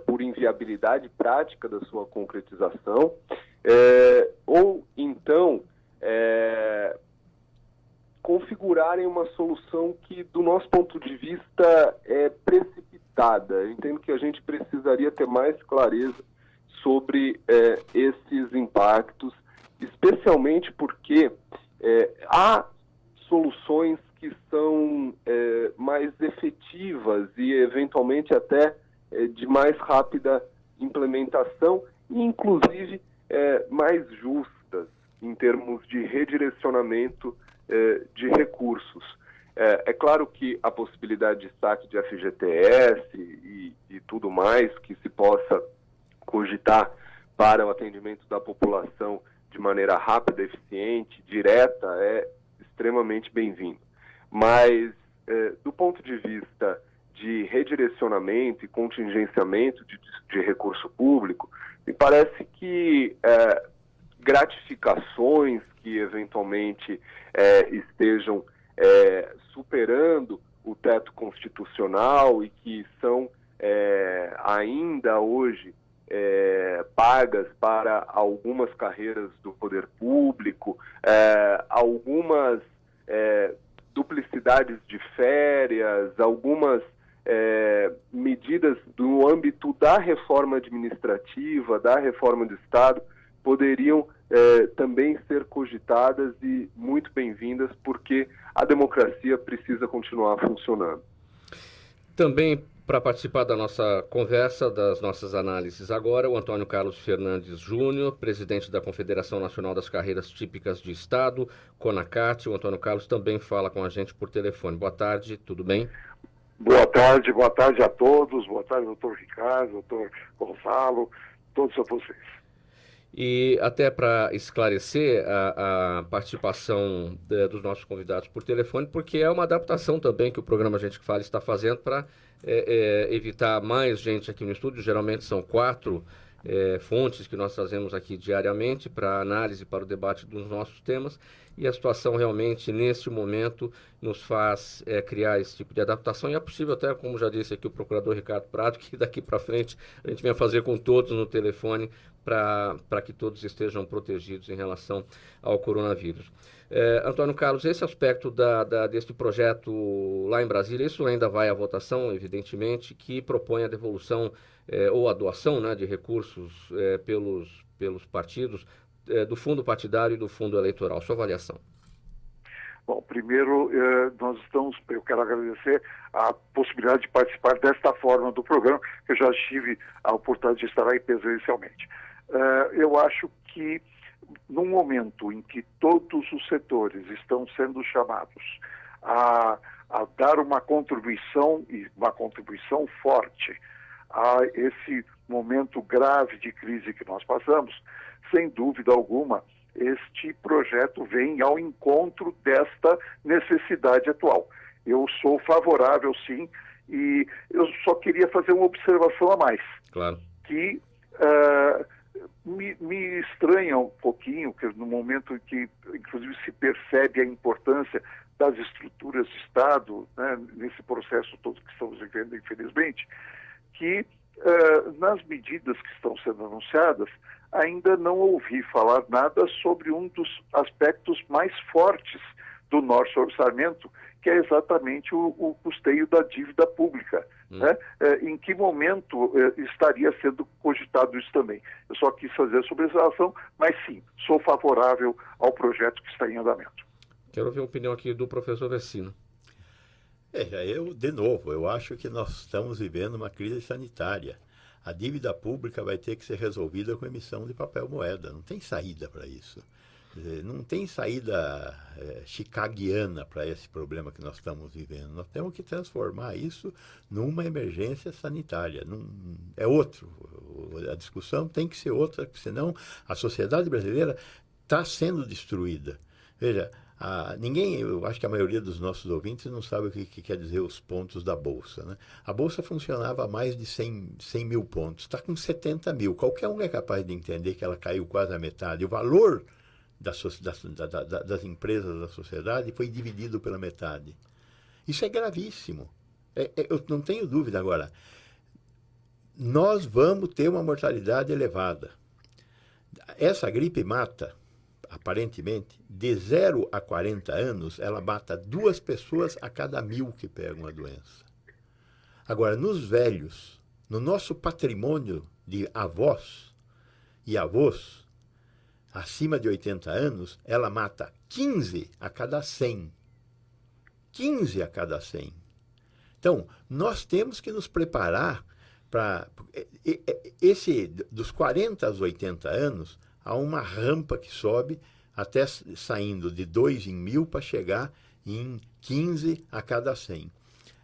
por inviabilidade prática da sua concretização, ou então configurarem uma solução que, do nosso ponto de vista, é precipitada. Eu entendo que a gente precisaria ter mais clareza sobre esses impactos, especialmente porque há soluções que são mais efetivas e, eventualmente, até de mais rápida implementação e, inclusive, mais justas em termos de redirecionamento de recursos. É claro que a possibilidade de saque de FGTS e tudo mais que se possa cogitar para o atendimento da população de maneira rápida, eficiente, direta, é extremamente bem-vindo. Mas, do ponto de vista de redirecionamento e contingenciamento de recurso público, me parece que gratificações que eventualmente estejam superando o teto constitucional e que são ainda hoje pagas para algumas carreiras do poder público, algumas duplicidades de férias, algumas medidas no âmbito da reforma administrativa, da reforma do Estado, poderiam também ser cogitadas e muito bem-vindas, porque a democracia precisa continuar funcionando. Também, para participar da nossa conversa, das nossas análises agora, o Antônio Carlos Fernandes Júnior, presidente da Confederação Nacional das Carreiras Típicas de Estado, CONACAT. O Antônio Carlos também fala com a gente por telefone. Boa tarde, tudo bem? Boa tarde a todos, boa tarde, doutor Ricardo, doutor Gonçalo, todos a vocês. E até para esclarecer a participação dos nossos convidados por telefone, porque é uma adaptação também que o programa Gente que Fala está fazendo para evitar mais gente aqui no estúdio. Geralmente são 4 fontes que nós trazemos aqui diariamente para análise, para o debate dos nossos temas, e a situação realmente, neste momento, nos faz criar esse tipo de adaptação, e é possível até, como já disse aqui o procurador Ricardo Prado, que daqui para frente a gente venha fazer com todos no telefone para que todos estejam protegidos em relação ao coronavírus. Antônio Carlos, esse aspecto deste projeto lá em Brasília, isso ainda vai à votação, evidentemente, que propõe a devolução ou a doação, né, de recursos pelos partidos, do fundo partidário e do fundo eleitoral. Sua avaliação? Bom, primeiro, eu quero agradecer a possibilidade de participar desta forma do programa, que eu já tive a oportunidade de estar aí presencialmente. Eu acho que, num momento em que todos os setores estão sendo chamados a dar uma contribuição, e uma contribuição forte, a esse momento grave de crise que nós passamos, sem dúvida alguma, este projeto vem ao encontro desta necessidade atual. Eu sou favorável, sim, e eu só queria fazer uma observação a mais. Claro. Que Me estranha um pouquinho que no momento em que, inclusive, se percebe a importância das estruturas de Estado, né, nesse processo todo que estamos vivendo, infelizmente, que nas medidas que estão sendo anunciadas, ainda não ouvi falar nada sobre um dos aspectos mais fortes do nosso orçamento, que é exatamente o custeio da dívida pública. Né? Em que momento estaria sendo cogitado isso também? Eu só quis fazer sobre essa ação, mas sim, sou favorável ao projeto que está em andamento. Quero ouvir a opinião aqui do professor Vecino. Eu acho que nós estamos vivendo uma crise sanitária. A dívida pública vai ter que ser resolvida com emissão de papel moeda. Não tem saída para isso. Não tem saída chicaguiana para esse problema que nós estamos vivendo. Nós temos que transformar isso numa emergência sanitária. É outro. A discussão tem que ser outra, porque senão a sociedade brasileira está sendo destruída. Veja, eu acho que a maioria dos nossos ouvintes não sabe o que quer dizer os pontos da Bolsa. Né? A Bolsa funcionava a mais de 100 mil pontos, está com 70 mil. Qualquer um é capaz de entender que ela caiu quase a metade. O valor das empresas da sociedade foi dividido pela metade. Isso é gravíssimo. Eu não tenho dúvida agora. Nós vamos ter uma mortalidade elevada. Essa gripe mata, aparentemente, de 0 a 40 anos, ela mata 2 pessoas a cada 1000 que pegam a doença. Agora, nos velhos, no nosso patrimônio de avós e avós, acima de 80 anos, ela mata 15 a cada 100. 15 a cada 100. Então, nós temos que nos preparar para... Dos 40 aos 80 anos, há uma rampa que sobe até saindo de 2 em 1000 para chegar em 15 a cada 100.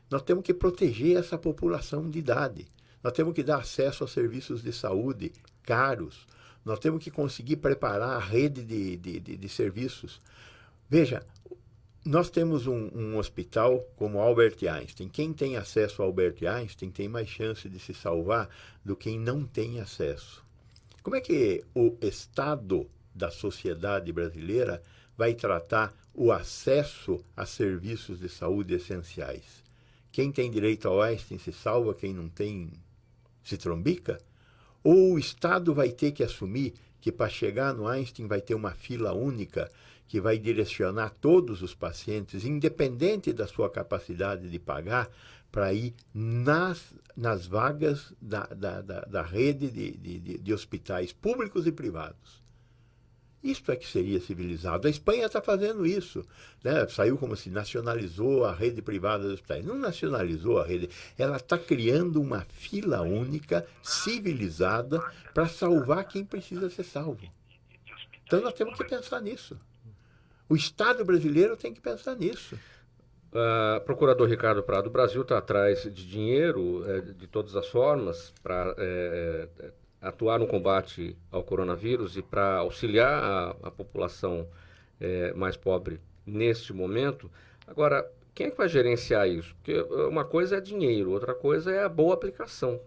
Nós temos que proteger essa população de idade. Nós temos que dar acesso a serviços de saúde caros. Nós temos que conseguir preparar a rede de serviços. Veja, nós temos um hospital como Albert Einstein. Quem tem acesso ao Albert Einstein tem mais chance de se salvar do que quem não tem acesso. Como é que o Estado da sociedade brasileira vai tratar o acesso a serviços de saúde essenciais? Quem tem direito ao Einstein se salva, quem não tem se trombica? Ou o Estado vai ter que assumir que para chegar no Einstein vai ter uma fila única que vai direcionar todos os pacientes, independente da sua capacidade de pagar, para ir nas vagas da rede de hospitais públicos e privados. Isto é que seria civilizado. A Espanha está fazendo isso. Né? Saiu como se nacionalizou a rede privada dos hospitais. Não nacionalizou a rede. Ela está criando uma fila única, civilizada, para salvar quem precisa ser salvo. Então nós temos que pensar nisso. O Estado brasileiro tem que pensar nisso. Procurador Ricardo Prado, o Brasil está atrás de dinheiro de todas as formas para atuar no combate ao coronavírus e para auxiliar a população mais pobre neste momento. Agora, quem é que vai gerenciar isso? Porque uma coisa é dinheiro, outra coisa é a boa aplicação.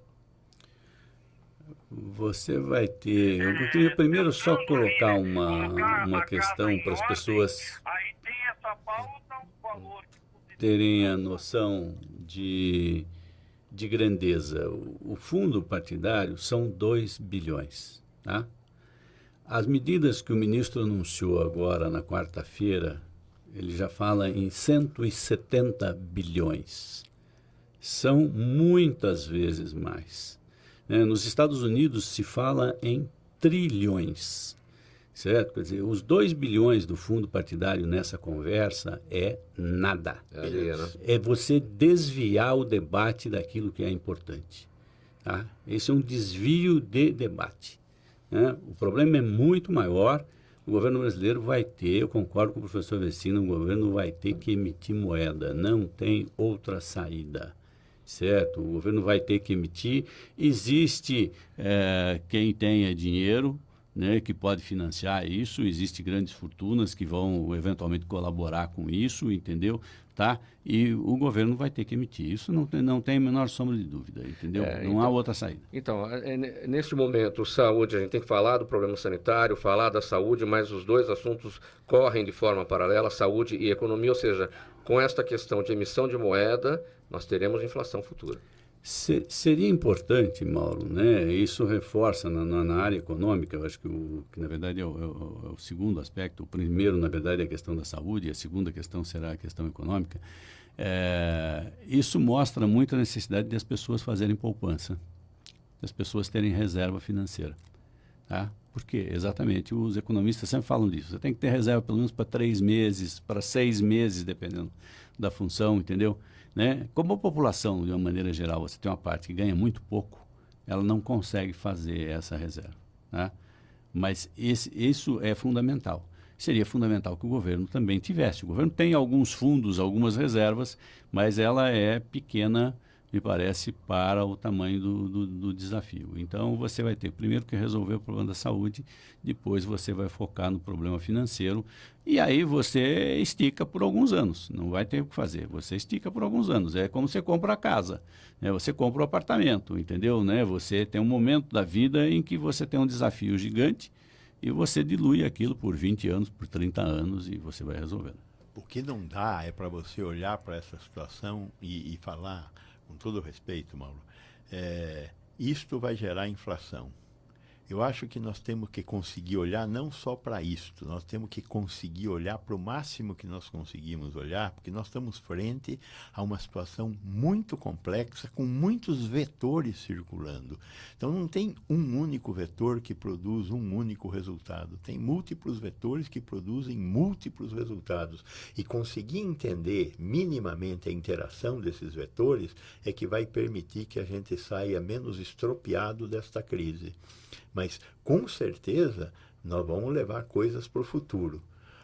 Você vai ter... Eu queria primeiro só colocar uma questão para as pessoas terem a noção de grandeza. O fundo partidário são 2 bilhões. Tá? As medidas que o ministro anunciou agora na quarta-feira, ele já fala em 170 bilhões. São muitas vezes mais. Nos Estados Unidos se fala em trilhões. Certo? Quer dizer, os 2 bilhões do fundo partidário nessa conversa é nada. É você desviar o debate daquilo que é importante. Tá? Esse é um desvio de debate. Né? O problema é muito maior. O governo brasileiro vai ter, eu concordo com o professor Vecino, o governo vai ter que emitir moeda. Não tem outra saída. Certo? O governo vai ter que emitir. Existe quem tenha dinheiro né, que pode financiar isso. Existem grandes fortunas que vão eventualmente colaborar com isso, entendeu? Tá? E o governo vai ter que emitir. Isso não tem a menor sombra de dúvida, entendeu? Não há outra saída. Então, neste momento, saúde, a gente tem que falar do problema sanitário, falar da saúde, mas os dois assuntos correm de forma paralela, saúde e economia, ou seja, com esta questão de emissão de moeda, nós teremos inflação futura. Seria importante, Mauro, né? Isso reforça na área econômica. Eu acho que na verdade é o segundo aspecto. O primeiro, na verdade, é a questão da saúde, e a segunda questão será a questão econômica. Isso mostra muito a necessidade das pessoas fazerem poupança, das pessoas terem reserva financeira. Tá? Porque exatamente os economistas sempre falam disso. Você tem que ter reserva pelo menos para 3 meses, para 6 meses, dependendo da função, entendeu? Né? Como a população, de uma maneira geral, você tem uma parte que ganha muito pouco, ela não consegue fazer essa reserva. Tá? Mas isso é fundamental. Seria fundamental que o governo também tivesse. O governo tem alguns fundos, algumas reservas, mas ela é pequena, me parece, para o tamanho do desafio. Então, você vai ter primeiro que resolver o problema da saúde, depois você vai focar no problema financeiro, e aí você estica por alguns anos. Não vai ter o que fazer, você estica por alguns anos. É como você compra a casa, né? Você compra o apartamento, entendeu? Né? Você tem um momento da vida em que você tem um desafio gigante e você dilui aquilo por 20 anos, por 30 anos, e você vai resolvendo. O que não dá é para você olhar para essa situação e falar, com todo respeito, Mauro, isto vai gerar inflação. Eu acho que nós temos que conseguir olhar não só para isto, nós temos que conseguir olhar para o máximo que nós conseguimos olhar, porque nós estamos frente a uma situação muito complexa, com muitos vetores circulando. Então não tem um único vetor que produz um único resultado, tem múltiplos vetores que produzem múltiplos resultados. E conseguir entender minimamente a interação desses vetores é que vai permitir que a gente saia menos estropiado desta crise. Mas, com certeza, nós vamos levar coisas para o futuro.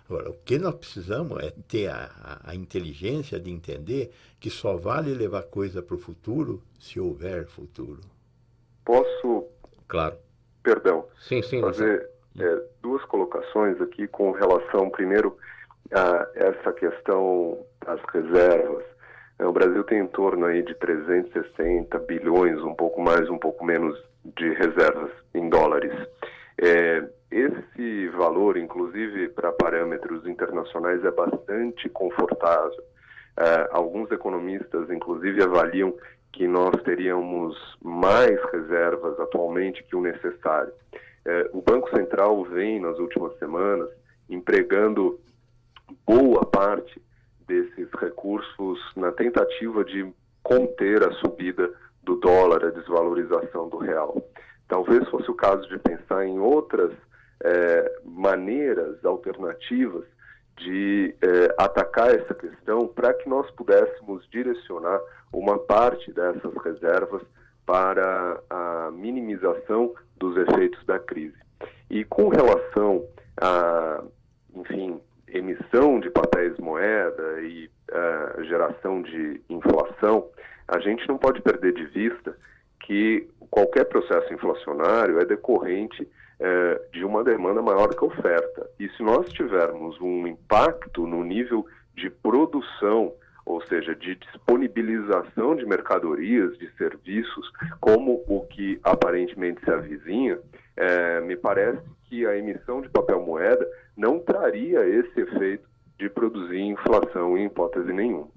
Agora, o que nós precisamos é ter a inteligência de entender que só vale levar coisa para o futuro se houver futuro. Posso, Claro. perdão, Sim, fazer duas colocações aqui com relação, primeiro, a essa questão das reservas. O Brasil tem em torno aí de 360 bilhões, um pouco mais, um pouco menos, de reservas em dólares. Esse valor, inclusive para parâmetros internacionais, é bastante confortável. Alguns economistas, inclusive, avaliam que nós teríamos mais reservas atualmente que o necessário. O Banco Central vem, nas últimas semanas, empregando boa parte desses recursos na tentativa de conter a subida do dólar, a desvalorização do real. Talvez fosse o caso de pensar em outras maneiras alternativas de atacar essa questão para que nós pudéssemos direcionar uma parte dessas reservas para a minimização dos efeitos da crise. E com relação a, enfim, emissão de papéis moeda e geração de inflação, a gente não pode perder de vista que qualquer processo inflacionário é decorrente de uma demanda maior que a oferta. E se nós tivermos um impacto no nível de produção, ou seja, de disponibilização de mercadorias, de serviços, como o que aparentemente se avizinha, me parece que a emissão de papel moeda não traria esse efeito de produzir inflação em hipótese nenhuma.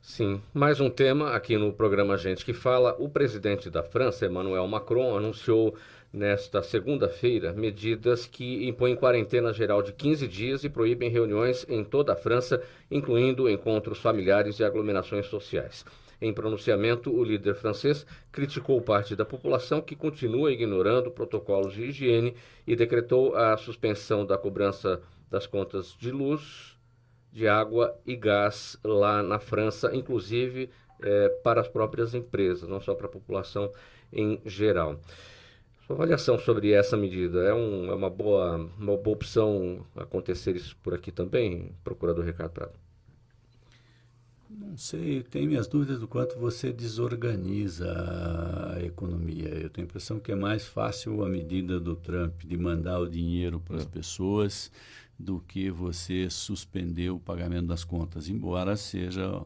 Sim, mais um tema aqui no programa Gente que Fala. O presidente da França, Emmanuel Macron, anunciou nesta segunda-feira medidas que impõem quarentena geral de 15 dias e proíbem reuniões em toda a França, incluindo encontros familiares e aglomerações sociais. Em pronunciamento, o líder francês criticou parte da população que continua ignorando protocolos de higiene e decretou a suspensão da cobrança das contas de luz, de água e gás lá na França, inclusive para as próprias empresas, não só para a população em geral. Sua avaliação sobre essa medida, é uma boa opção acontecer isso por aqui também, procurador Ricardo Prado? Não sei, tenho minhas dúvidas do quanto você desorganiza a economia. Eu tenho a impressão que é mais fácil a medida do Trump de mandar o dinheiro para as pessoas do que você suspender o pagamento das contas, embora seja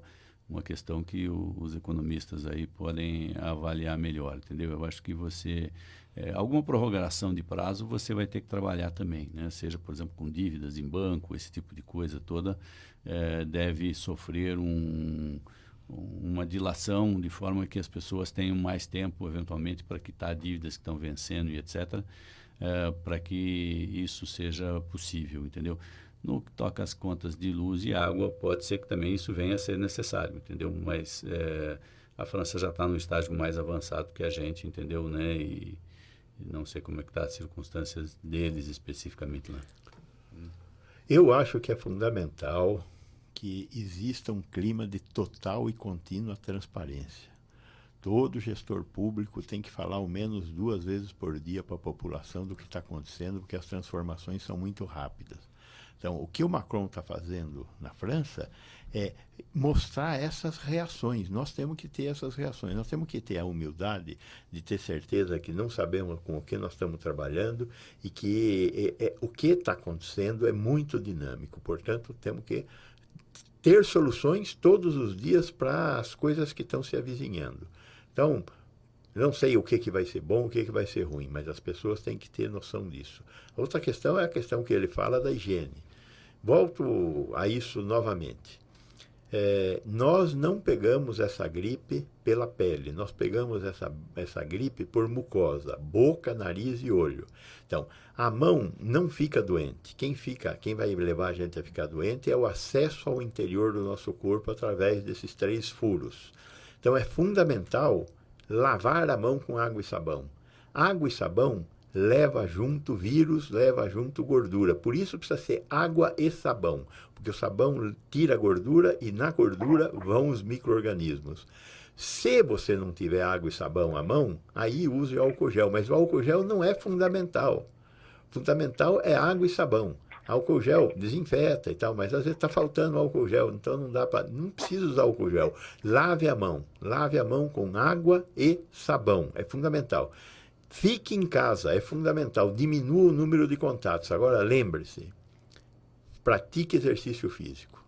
uma questão que os economistas aí podem avaliar melhor, entendeu? Eu acho que você, alguma prorrogação de prazo você vai ter que trabalhar também, né? Seja, por exemplo, com dívidas em banco, esse tipo de coisa toda, deve sofrer uma dilação de forma que as pessoas tenham mais tempo, eventualmente, para quitar dívidas que estão vencendo e etc., para que isso seja possível, entendeu? No que toca às contas de luz e água, pode ser que também isso venha a ser necessário, entendeu? Mas a França já está num estágio mais avançado que a gente, entendeu, né? E não sei como é que está as circunstâncias deles especificamente lá. Eu acho que é fundamental que exista um clima de total e contínua transparência. Todo gestor público tem que falar ao menos 2 vezes por dia para a população do que está acontecendo, porque as transformações são muito rápidas. Então, o que o Macron está fazendo na França é mostrar essas reações. Nós temos que ter essas reações. Nós temos que ter a humildade de ter certeza que não sabemos com o que nós estamos trabalhando e que o que está acontecendo é muito dinâmico. Portanto, temos que ter soluções todos os dias para as coisas que estão se avizinhando. Então, não sei o que vai ser bom, o que vai ser ruim, mas as pessoas têm que ter noção disso. A outra questão é a questão que ele fala da higiene. Volto a isso novamente. Nós não pegamos essa gripe pela pele, nós pegamos essa gripe por mucosa, boca, nariz e olho. Então, a mão não fica doente. Quem vai levar a gente a ficar doente é o acesso ao interior do nosso corpo através desses 3 furos. Então, é fundamental lavar a mão com água e sabão. Água e sabão leva junto vírus, leva junto gordura. Por isso precisa ser água e sabão, porque o sabão tira a gordura e na gordura vão os micro-organismos. Se você não tiver água e sabão à mão, aí use o álcool gel, mas o álcool gel não é fundamental. Fundamental é água e sabão. Álcool gel desinfeta e tal, mas às vezes está faltando álcool gel, então não precisa usar álcool gel. Lave a mão com água e sabão, é fundamental. Fique em casa, é fundamental, diminua o número de contatos. Agora, lembre-se, pratique exercício físico.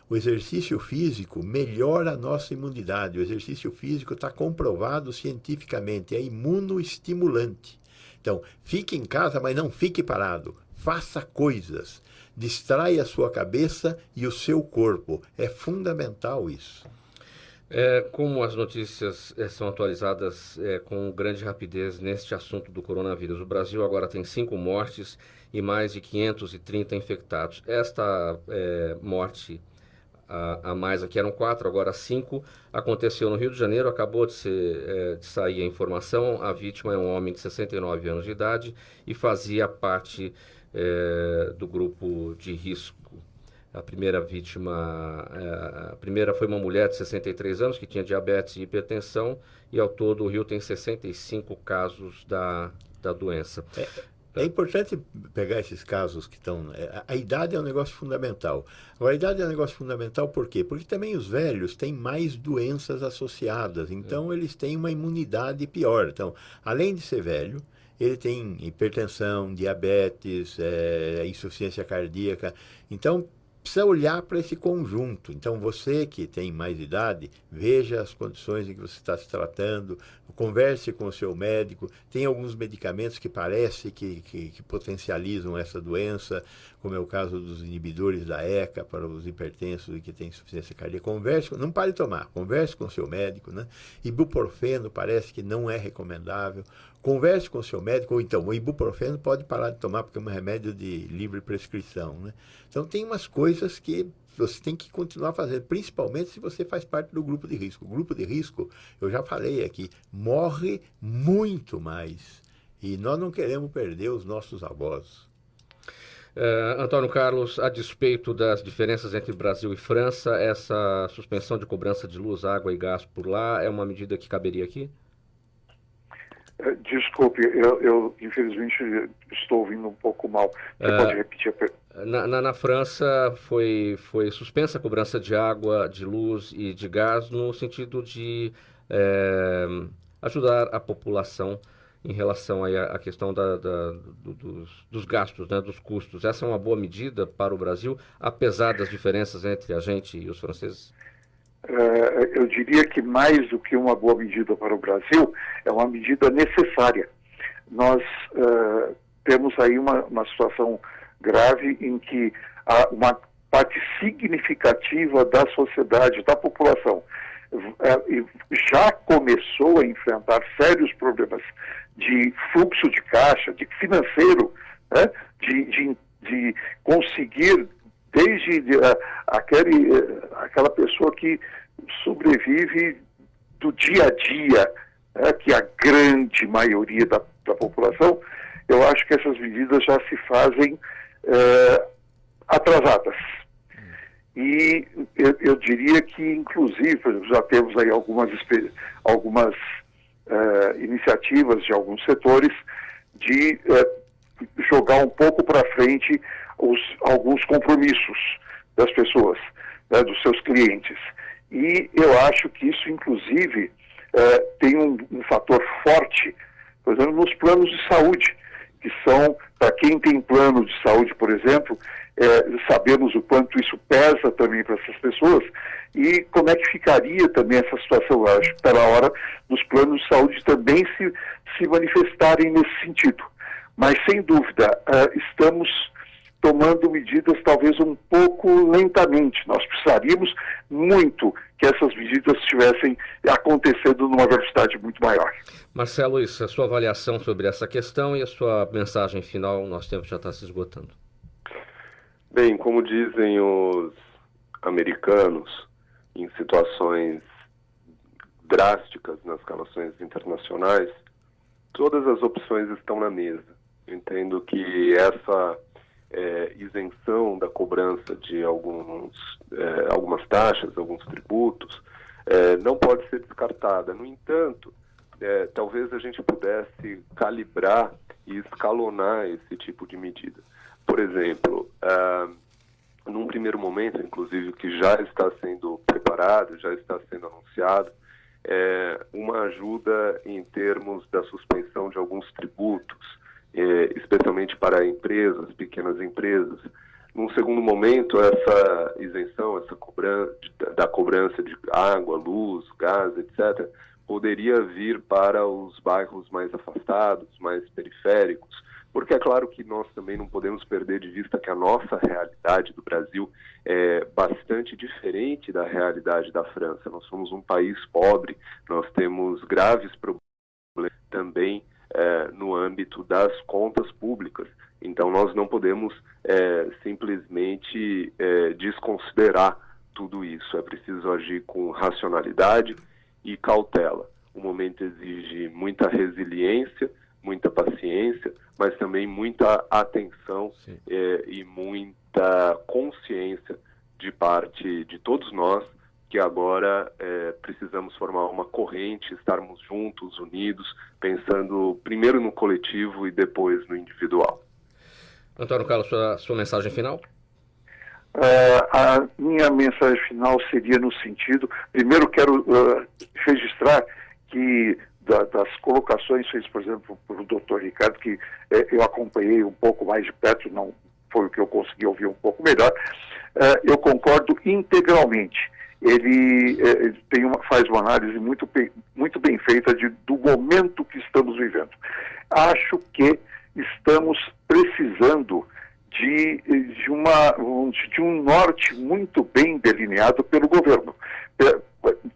O exercício físico melhora a nossa imunidade. O exercício físico está comprovado cientificamente, é imunoestimulante. Então, fique em casa, mas não fique parado. Faça coisas. Distraia a sua cabeça e o seu corpo. É fundamental isso. Como as notícias são atualizadas com grande rapidez neste assunto do coronavírus. O Brasil agora tem 5 mortes e mais de 530 infectados. Esta morte a mais aqui eram 4, agora 5. Aconteceu no Rio de Janeiro, acabou de sair a informação. A vítima é um homem de 69 anos de idade e fazia parte do grupo de risco. A primeira vítima, foi uma mulher de 63 anos que tinha diabetes e hipertensão e ao todo o Rio tem 65 casos da doença. É importante pegar esses casos que estão... A idade é um negócio fundamental. Agora, a idade é um negócio fundamental por quê? Porque também os velhos têm mais doenças associadas, então eles têm uma imunidade pior. Então, além de ser velho, ele tem hipertensão, diabetes, insuficiência cardíaca. Então, precisa olhar para esse conjunto. Então, você que tem mais idade, veja as condições em que você está se tratando, converse com o seu médico. Tem alguns medicamentos que parece que potencializam essa doença, como é o caso dos inibidores da ECA para os hipertensos e que têm insuficiência cardíaca. Não pare de tomar, converse com o seu médico, né? Ibuprofeno parece que não é recomendável. Converse com o seu médico, ou então, o ibuprofeno pode parar de tomar porque é um remédio de livre prescrição, né? Então, tem umas coisas que você tem que continuar fazendo, principalmente se você faz parte do grupo de risco. O grupo de risco, eu já falei aqui, morre muito mais. E nós não queremos perder os nossos avós. Antônio Carlos, a despeito das diferenças entre Brasil e França, essa suspensão de cobrança de luz, água e gás por lá é uma medida que caberia aqui? Desculpe, eu infelizmente estou ouvindo um pouco mal. Você pode repetir a pergunta? Na França foi suspensa a cobrança de água, de luz e de gás no sentido de ajudar a população em relação aí à questão dos gastos, né, dos custos. Essa é uma boa medida para o Brasil, apesar das diferenças entre a gente e os franceses? Eu diria que mais do que uma boa medida para o Brasil, é uma medida necessária. Nós temos aí uma situação grave em que uma parte significativa da sociedade, da população, já começou a enfrentar sérios problemas de fluxo de caixa, de financeiro, né? de conseguir, desde aquela pessoa que sobrevive do dia a dia, né? Que é a grande maioria da população. Eu acho que essas medidas já se fazem atrasadas. E eu diria que, inclusive, já temos aí algumas iniciativas de alguns setores de jogar um pouco para frente alguns compromissos das pessoas, né, dos seus clientes. E eu acho que isso, inclusive, tem um fator forte, por exemplo, nos planos de saúde, que são, para quem tem plano de saúde, por exemplo, sabemos o quanto isso pesa também para essas pessoas e como é que ficaria também essa situação. Eu acho que está na hora dos planos de saúde também se manifestarem nesse sentido. Mas, sem dúvida, estamos tomando medidas talvez um pouco lentamente. Nós precisaríamos muito que essas medidas estivessem acontecendo numa velocidade muito maior. Marcelo, isso, a sua avaliação sobre essa questão e a sua mensagem final, nosso tempo já está se esgotando. Bem, como dizem os americanos, em situações drásticas nas relações internacionais, todas as opções estão na mesa. Eu entendo que essa isenção da cobrança de algumas taxas, alguns tributos, não pode ser descartada. No entanto, talvez a gente pudesse calibrar e escalonar esse tipo de medida. Por exemplo, num primeiro momento, inclusive, que já está sendo preparado, já está sendo anunciado, uma ajuda em termos da suspensão de alguns tributos, especialmente para empresas, pequenas empresas. Num segundo momento, essa isenção, da cobrança de água, luz, gás, etc., poderia vir para os bairros mais afastados, mais periféricos, porque é claro que nós também não podemos perder de vista que a nossa realidade do Brasil é bastante diferente da realidade da França. Nós somos um país pobre, nós temos graves problemas também no âmbito das contas públicas. Então nós não podemos simplesmente desconsiderar tudo isso. É preciso agir com racionalidade e cautela. O momento exige muita resiliência, muita paciência, mas também muita atenção e muita consciência de parte de todos nós, que agora precisamos formar uma corrente, estarmos juntos, unidos, pensando primeiro no coletivo e depois no individual. Antônio Carlos, sua mensagem final? A minha mensagem final seria no sentido, primeiro quero registrar que das colocações feitas, por exemplo, pelo Dr. Ricardo, que eu acompanhei um pouco mais de perto, não foi o que eu consegui ouvir um pouco melhor, eu concordo integralmente. Ele faz uma análise muito bem feita do momento que estamos vivendo. Acho que estamos precisando de um norte muito bem delineado pelo governo.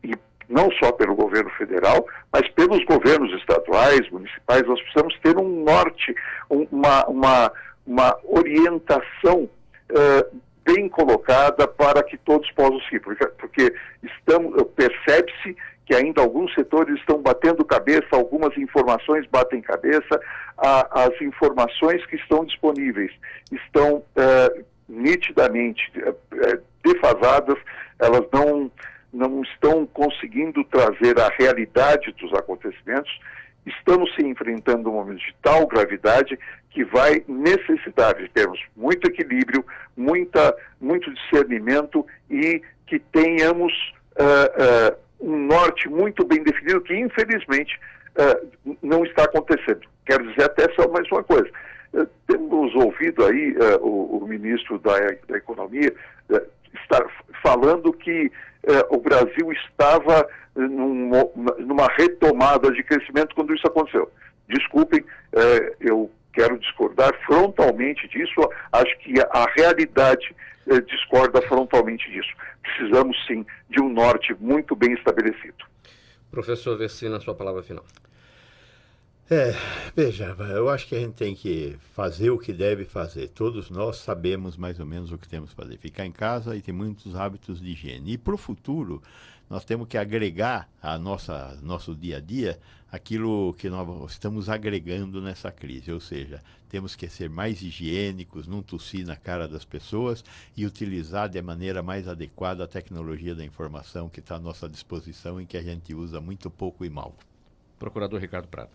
E não só pelo governo federal, mas pelos governos estaduais, municipais. Nós precisamos ter um norte, uma orientação bem colocada para que todos possam seguir, porque percebe-se que ainda alguns setores estão batendo cabeça, algumas informações batem cabeça, as informações que estão disponíveis estão nitidamente defasadas, elas não estão conseguindo trazer a realidade dos acontecimentos, estamos se enfrentando um momento de tal gravidade que vai necessitar de termos muito equilíbrio, muito discernimento e que tenhamos um norte muito bem definido, que infelizmente não está acontecendo. Quero dizer até só mais uma coisa. Temos ouvido aí o ministro da Economia estar falando que o Brasil estava numa retomada de crescimento quando isso aconteceu. Desculpem, eu quero discordar frontalmente disso. Acho que a realidade discorda frontalmente disso. Precisamos, sim, de um norte muito bem estabelecido. Professor Vecina, sua palavra final. Veja, eu acho que a gente tem que fazer o que deve fazer. Todos nós sabemos mais ou menos o que temos que fazer. Ficar em casa e ter muitos hábitos de higiene. E para o futuro, nós temos que agregar a nosso dia a dia aquilo que nós estamos agregando nessa crise. Ou seja, temos que ser mais higiênicos, não tossir na cara das pessoas e utilizar de maneira mais adequada a tecnologia da informação que está à nossa disposição e que a gente usa muito pouco e mal. Procurador Ricardo Prado.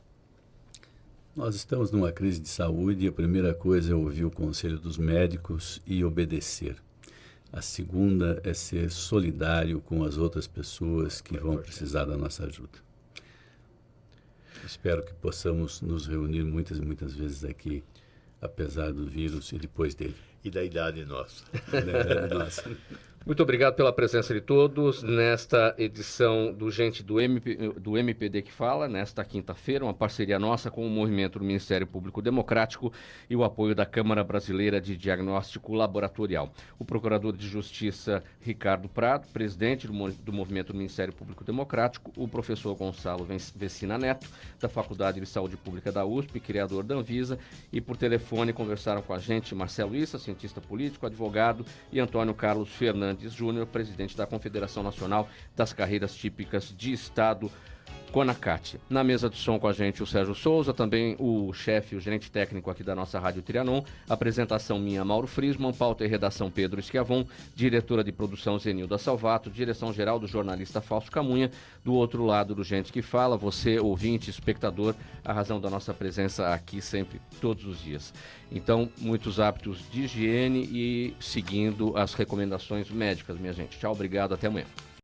Nós estamos numa crise de saúde e a primeira coisa é ouvir o conselho dos médicos e obedecer. A segunda é ser solidário com as outras pessoas que vão precisar da nossa ajuda. Espero que possamos nos reunir muitas e muitas vezes aqui, apesar do vírus e depois dele. E da idade nossa. Da idade nossa. Muito obrigado pela presença de todos nesta edição do Gente do MPD que Fala, nesta quinta-feira, uma parceria nossa com o movimento do Ministério Público Democrático e o apoio da Câmara Brasileira de Diagnóstico Laboratorial. O Procurador de Justiça Ricardo Prado, presidente do movimento do Ministério Público Democrático, o professor Gonçalo Vecina Neto, da Faculdade de Saúde Pública da USP, criador da Anvisa, e por telefone conversaram com a gente Marcelo Issa, cientista político, advogado, e Antônio Carlos Fernandes Júnior, presidente da Confederação Nacional das Carreiras Típicas de Estado, CONACAT. Na mesa de som com a gente o Sérgio Souza, também o chefe, o gerente técnico aqui da nossa Rádio Trianon, apresentação minha, Mauro Frisman, pauta e redação Pedro Esquiavon, diretora de produção Zenilda Salvato, direção-geral do jornalista Fausto Camunha, do outro lado do Gente que Fala, você, ouvinte, espectador, a razão da nossa presença aqui sempre, todos os dias. Então, muitos hábitos de higiene e seguindo as recomendações médicas, minha gente. Tchau, obrigado, até amanhã.